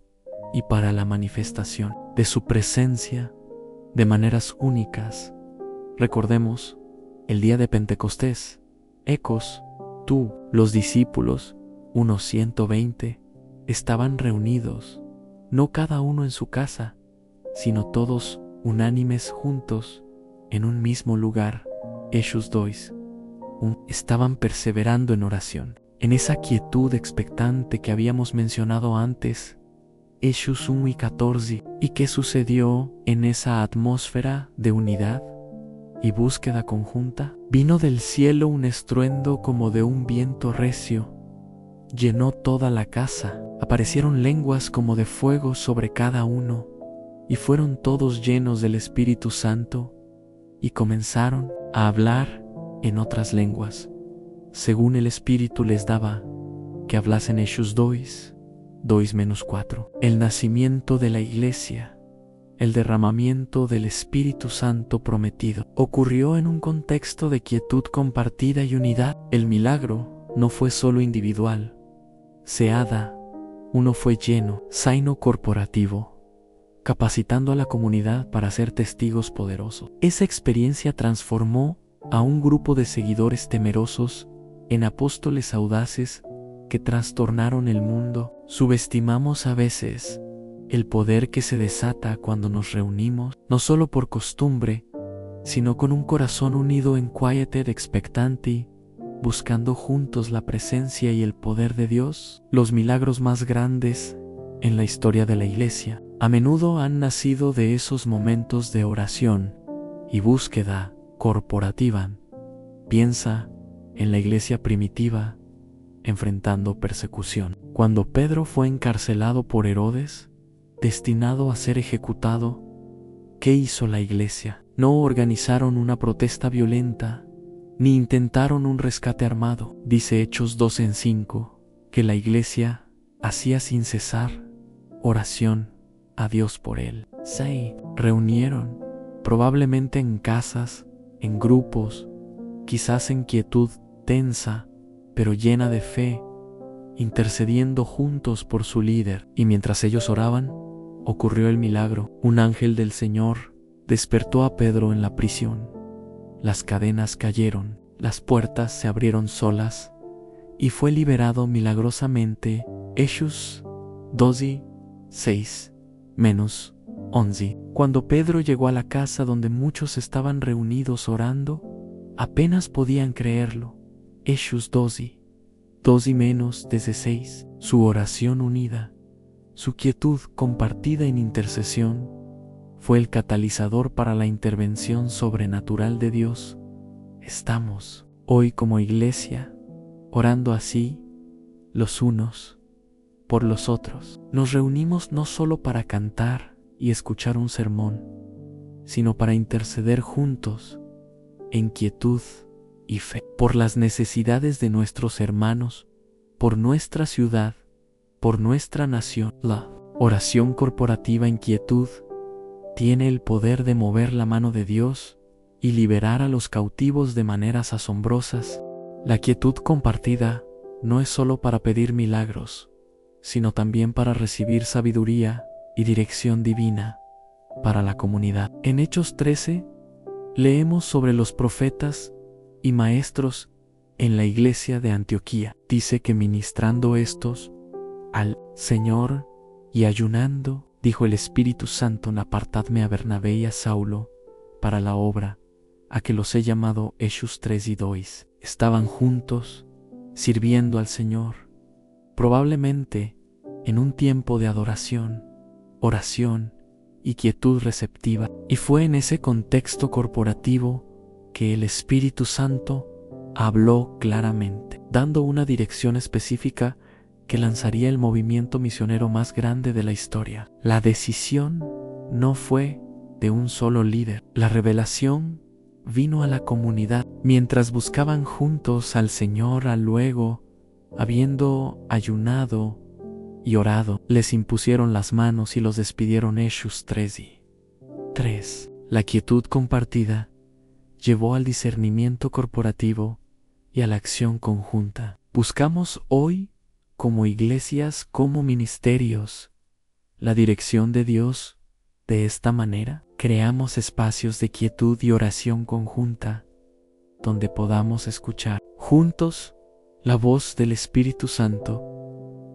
y para la manifestación de su presencia de maneras únicas. Recordemos el día de Pentecostés. Ecos, tú, los discípulos, unos 120, estaban reunidos, no cada uno en su casa, sino todos unánimes juntos en un mismo lugar. Hechos 2. Estaban perseverando en oración, en esa quietud expectante que habíamos mencionado antes. Hechos 1:14. ¿Y qué sucedió en esa atmósfera de unidad y búsqueda conjunta? Vino del cielo un estruendo como de un viento recio, llenó toda la casa. Aparecieron lenguas como de fuego sobre cada uno, y fueron todos llenos del Espíritu Santo, y comenzaron a hablar en otras lenguas, según el Espíritu les daba que hablasen. Hechos 2:4. El nacimiento de la iglesia, el derramamiento del Espíritu Santo prometido, ocurrió en un contexto de quietud compartida y unidad. El milagro no fue solo individual, seada, uno fue lleno, saino corporativo, capacitando a la comunidad para ser testigos poderosos. Esa experiencia transformó a un grupo de seguidores temerosos en apóstoles audaces que trastornaron el mundo. Subestimamos a veces el poder que se desata cuando nos reunimos, no solo por costumbre, sino con un corazón unido en quietud expectante, buscando juntos la presencia y el poder de Dios. Los milagros más grandes en la historia de la iglesia a menudo han nacido de esos momentos de oración y búsqueda corporativa. Piensa en la iglesia primitiva enfrentando persecución. Cuando Pedro fue encarcelado por Herodes, destinado a ser ejecutado, ¿qué hizo la iglesia? No organizaron una protesta violenta, ni intentaron un rescate armado. Dice Hechos 2:5 que la iglesia hacía sin cesar oración a Dios por él. Se reunieron, probablemente en casas, en grupos, quizás en quietud tensa, pero llena de fe, intercediendo juntos por su líder. Y mientras ellos oraban, ocurrió el milagro. Un ángel del Señor despertó a Pedro en la prisión. Las cadenas cayeron, las puertas se abrieron solas y fue liberado milagrosamente. Hechos 12:6-11. Cuando Pedro llegó a la casa donde muchos estaban reunidos orando, apenas podían creerlo. Hechos 12 menos desde 6. Su oración unida, su quietud compartida en intercesión, fue el catalizador para la intervención sobrenatural de Dios. Estamos hoy como iglesia orando así los unos por los otros. Nos reunimos no solo para cantar y escuchar un sermón, sino para interceder juntos en quietud y fe por las necesidades de nuestros hermanos, por nuestra ciudad, por nuestra nación. La oración corporativa en quietud tiene el poder de mover la mano de Dios y liberar a los cautivos de maneras asombrosas. La quietud compartida no es solo para pedir milagros, sino también para recibir sabiduría y dirección divina para la comunidad. En Hechos 13 leemos sobre los profetas y maestros en la iglesia de Antioquía. Dice que ministrando estos al Señor y ayunando, dijo el Espíritu Santo: apartadme a Bernabé y a Saulo para la obra a que los he llamado. Hechos 3 y 2. Estaban juntos, sirviendo al Señor, probablemente en un tiempo de adoración, oración y quietud receptiva. Y fue en ese contexto corporativo que el Espíritu Santo habló claramente, dando una dirección específica que lanzaría el movimiento misionero más grande de la historia. La decisión no fue de un solo líder. La revelación vino a la comunidad. Mientras buscaban juntos al Señor, luego, habiendo ayunado y orado, les impusieron las manos y los despidieron. Hechos 3 y 3. La quietud compartida llevó al discernimiento corporativo y a la acción conjunta. Buscamos hoy, como iglesias, como ministerios, la dirección de Dios de esta manera. Creamos espacios de quietud y oración conjunta, donde podamos escuchar juntos la voz del Espíritu Santo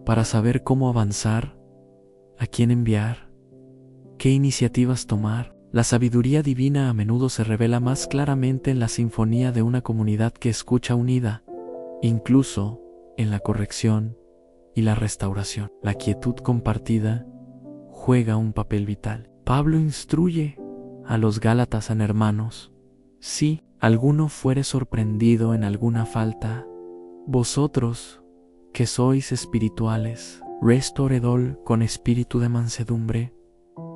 para saber cómo avanzar, a quién enviar, qué iniciativas tomar. La sabiduría divina a menudo se revela más claramente en la sinfonía de una comunidad que escucha unida, incluso en la corrección y la restauración. La quietud compartida juega un papel vital. Pablo instruye a los Gálatas: hermanos, si alguno fuere sorprendido en alguna falta, vosotros que sois espirituales, restoredol con espíritu de mansedumbre,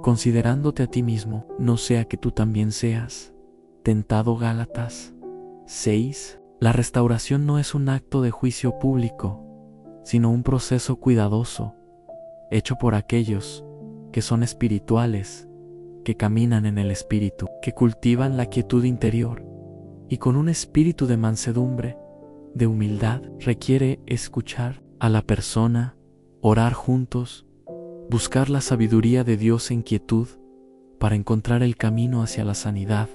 considerándote a ti mismo, no sea que tú también seas tentado. Gálatas 6. La restauración no es un acto de juicio público, sino un proceso cuidadoso, hecho por aquellos que son espirituales, que caminan en el Espíritu, que cultivan la quietud interior y con un espíritu de mansedumbre, de humildad. Requiere escuchar a la persona, orar juntos, buscar la sabiduría de Dios en quietud para encontrar el camino hacia la sanidad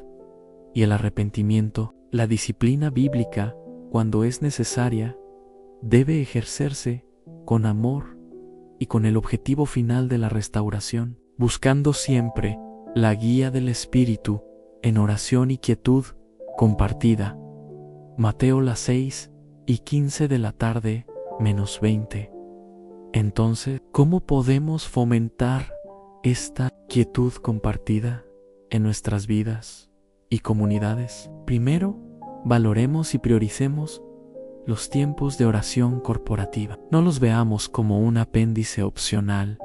y el arrepentimiento. La disciplina bíblica, cuando es necesaria, debe ejercerse con amor y con el objetivo final de la restauración, buscando siempre la guía del Espíritu en oración y quietud compartida. Mateo 6 y 15 de la tarde, menos 20. Entonces, ¿cómo podemos fomentar esta quietud compartida en nuestras vidas y comunidades? Primero, valoremos y prioricemos los tiempos de oración corporativa. No los veamos como un apéndice opcional,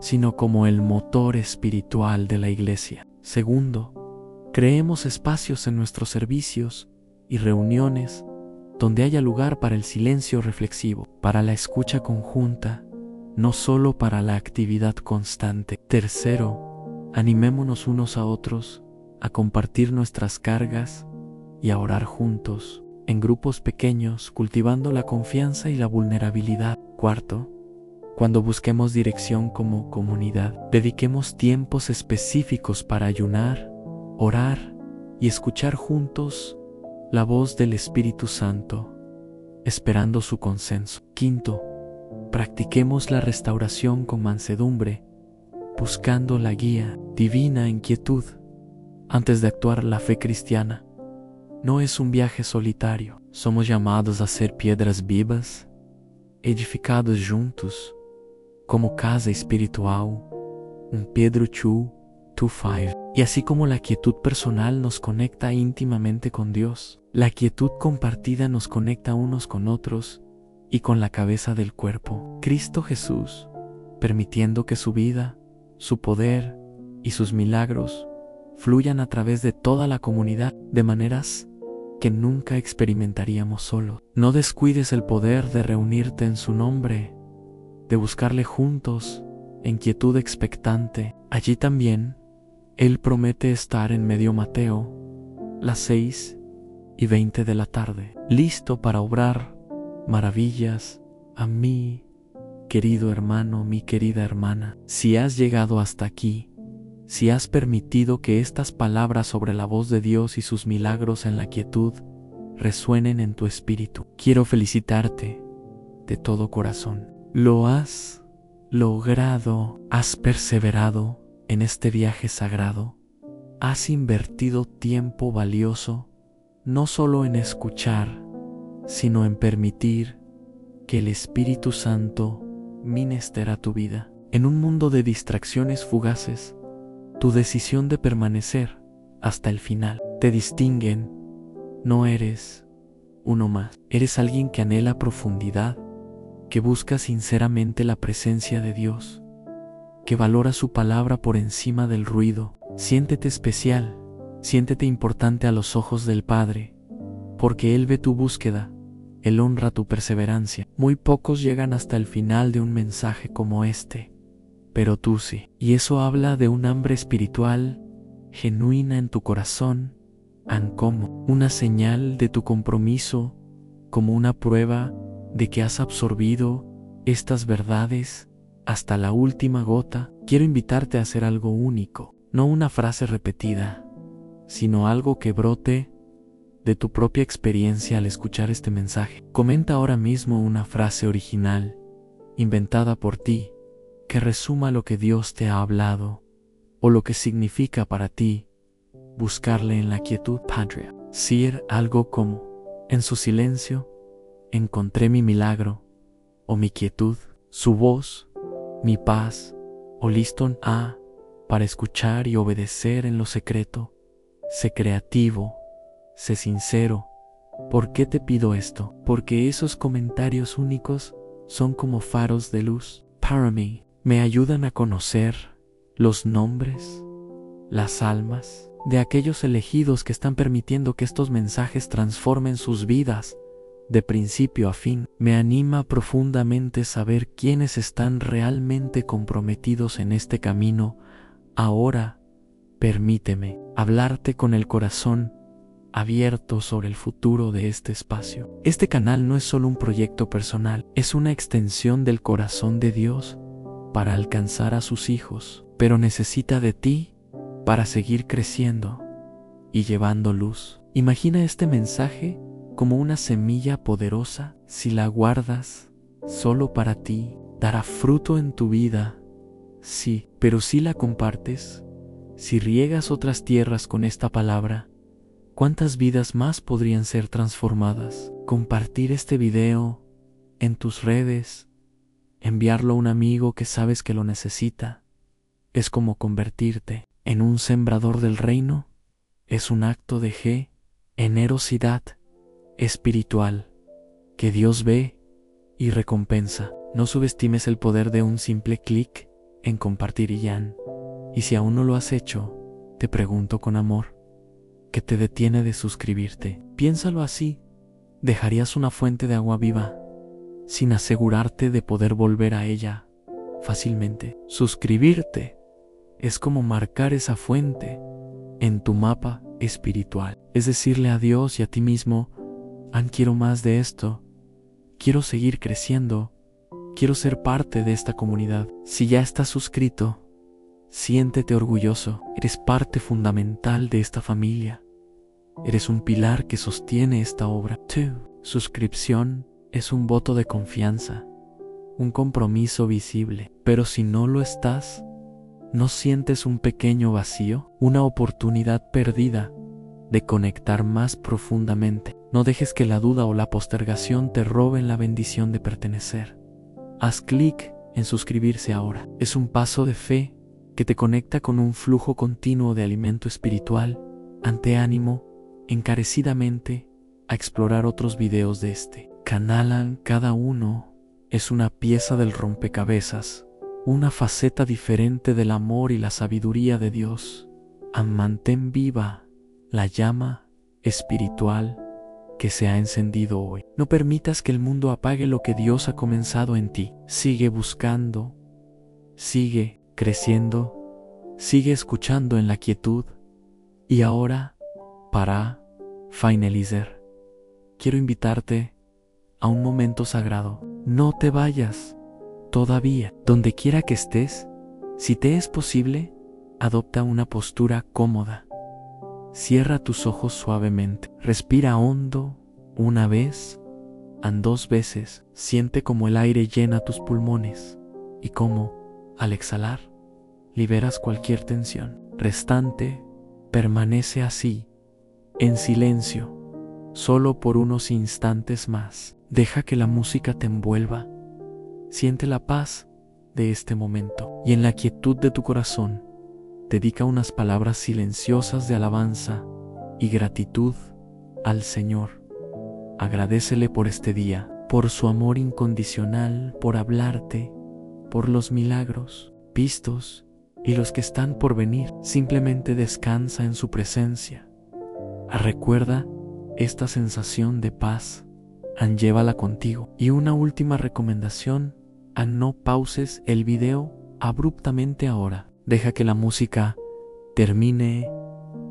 sino como el motor espiritual de la iglesia. Segundo, creemos espacios en nuestros servicios y reuniones donde haya lugar para el silencio reflexivo, para la escucha conjunta, no solo para la actividad constante. Tercero, animémonos unos a otros a compartir nuestras cargas y a orar juntos, en grupos pequeños, cultivando la confianza y la vulnerabilidad. Cuarto, cuando busquemos dirección como comunidad, dediquemos tiempos específicos para ayunar, orar y escuchar juntos la voz del Espíritu Santo, esperando su consenso. Quinto, practiquemos la restauración con mansedumbre, buscando la guía divina en quietud. Antes de actuar, la fe cristiana no es un viaje solitario. Somos llamados a ser piedras vivas, edificados juntos, como casa espiritual, un Pedro 2:5. Y así como la quietud personal nos conecta íntimamente con Dios, la quietud compartida nos conecta unos con otros y con la cabeza del cuerpo, Cristo Jesús, permitiendo que su vida, su poder y sus milagros fluyan a través de toda la comunidad de maneras que nunca experimentaríamos solos. No descuides el poder de reunirte en su nombre, de buscarle juntos en quietud expectante. Allí también Él promete estar en medio Mateo, las 6:20 de la tarde, listo para obrar maravillas a mí, querido hermano, mi querida hermana. Si has llegado hasta aquí, si has permitido que estas palabras sobre la voz de Dios y sus milagros en la quietud resuenen en tu espíritu, quiero felicitarte de todo corazón. Lo has logrado, has perseverado en este viaje sagrado, has invertido tiempo valioso no solo en escuchar, sino en permitir que el Espíritu Santo ministra tu vida. En un mundo de distracciones fugaces, tu decisión de permanecer hasta el final te distinguen. No eres uno más, eres alguien que anhela profundidad, que busca sinceramente la presencia de Dios, que valora su palabra por encima del ruido. Siéntete especial, siéntete importante a los ojos del Padre, porque Él ve tu búsqueda, Él honra tu perseverancia. Muy pocos llegan hasta el final de un mensaje como este, pero tú sí. Y eso habla de un hambre espiritual genuina en tu corazón, como una señal de tu compromiso, como una prueba de que has absorbido estas verdades hasta la última gota. Quiero invitarte a hacer algo único, no una frase repetida, sino algo que brote de tu propia experiencia al escuchar este mensaje. Comenta ahora mismo una frase original, inventada por ti, que resuma lo que Dios te ha hablado o lo que significa para ti buscarle en la quietud. Padre, decir algo como: en su silencio encontré mi milagro o mi quietud, su voz, mi paz, o listo para escuchar y obedecer en lo secreto. Sé creativo, sé sincero. ¿Por qué te pido esto? Porque esos comentarios únicos son como faros de luz para mí. Me ayudan a conocer los nombres, las almas de aquellos elegidos que están permitiendo que estos mensajes transformen sus vidas de principio a fin. Me anima profundamente saber quiénes están realmente comprometidos en este camino. Ahora, permíteme hablarte con el corazón abierto sobre el futuro de este espacio. Este canal no es solo un proyecto personal, es una extensión del corazón de Dios para alcanzar a sus hijos, pero necesita de ti para seguir creciendo y llevando luz. Imagina este mensaje como una semilla poderosa. Si la guardas solo para ti, dará fruto en tu vida. Sí, pero si la compartes, si riegas otras tierras con esta palabra, ¿cuántas vidas más podrían ser transformadas? Compartir este video en tus redes, enviarlo a un amigo que sabes que lo necesita, es como convertirte en un sembrador del reino. Es un acto de generosidad espiritual que Dios ve y recompensa. No subestimes el poder de un simple clic en compartir y si aún no lo has hecho, te pregunto con amor, ¿qué te detiene de suscribirte? Piénsalo así: ¿dejarías una fuente de agua viva sin asegurarte de poder volver a ella fácilmente? Suscribirte es como marcar esa fuente en tu mapa espiritual. Es decirle a Dios y a ti mismo: quiero más de esto, quiero seguir creciendo, quiero ser parte de esta comunidad. Si ya estás suscrito, siéntete orgulloso. Eres parte fundamental de esta familia. Eres un pilar que sostiene esta obra. Tu suscripción es un voto de confianza, un compromiso visible. Pero si no lo estás, ¿No sientes un pequeño vacío? Una oportunidad perdida de conectar más profundamente. No dejes que la duda o la postergación te roben la bendición de pertenecer. Haz clic en suscribirse ahora. Es un paso de fe que te conecta con un flujo continuo de alimento espiritual. Ante ánimo, encarecidamente, a explorar otros videos de este canal. Cada uno es una pieza del rompecabezas, una faceta diferente del amor y la sabiduría de Dios. Mantén viva la llama espiritual que se ha encendido hoy. No permitas que el mundo apague lo que Dios ha comenzado en ti. Sigue buscando, sigue creciendo, sigue escuchando en la quietud. Y ahora, para finalizar, quiero invitarte a un momento sagrado. No te vayas todavía. Donde quiera que estés, si te es posible, adopta una postura cómoda. Cierra tus ojos suavemente. Respira hondo, una vez, dos veces. Siente como el aire llena tus pulmones y cómo, al exhalar, liberas cualquier tensión restante. Permanece así, en silencio, solo por unos instantes más. Deja que la música te envuelva. Siente la paz de este momento y en la quietud de tu corazón, dedica unas palabras silenciosas de alabanza y gratitud al Señor. Agradécele por este día, por su amor incondicional, por hablarte, por los milagros vistos y los que están por venir. Simplemente descansa en su presencia. Recuerda esta sensación de paz, llévala contigo. Y una última recomendación: no pauses el video abruptamente ahora. Deja que la música termine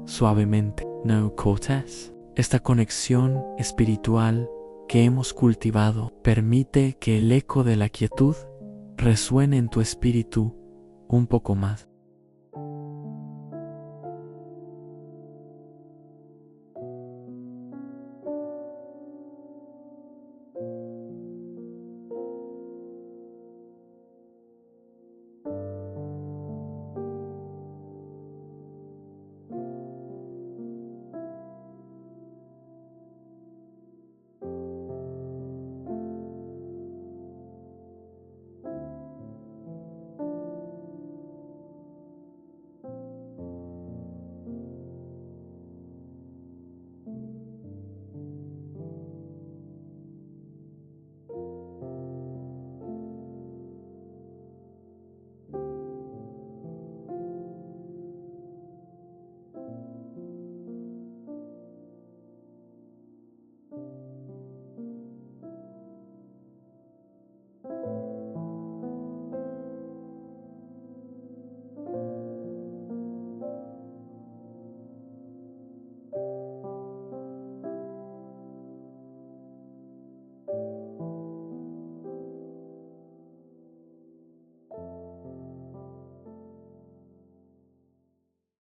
suavemente. No cortes. Esta conexión espiritual que hemos cultivado permite que el eco de la quietud resuene en tu espíritu un poco más.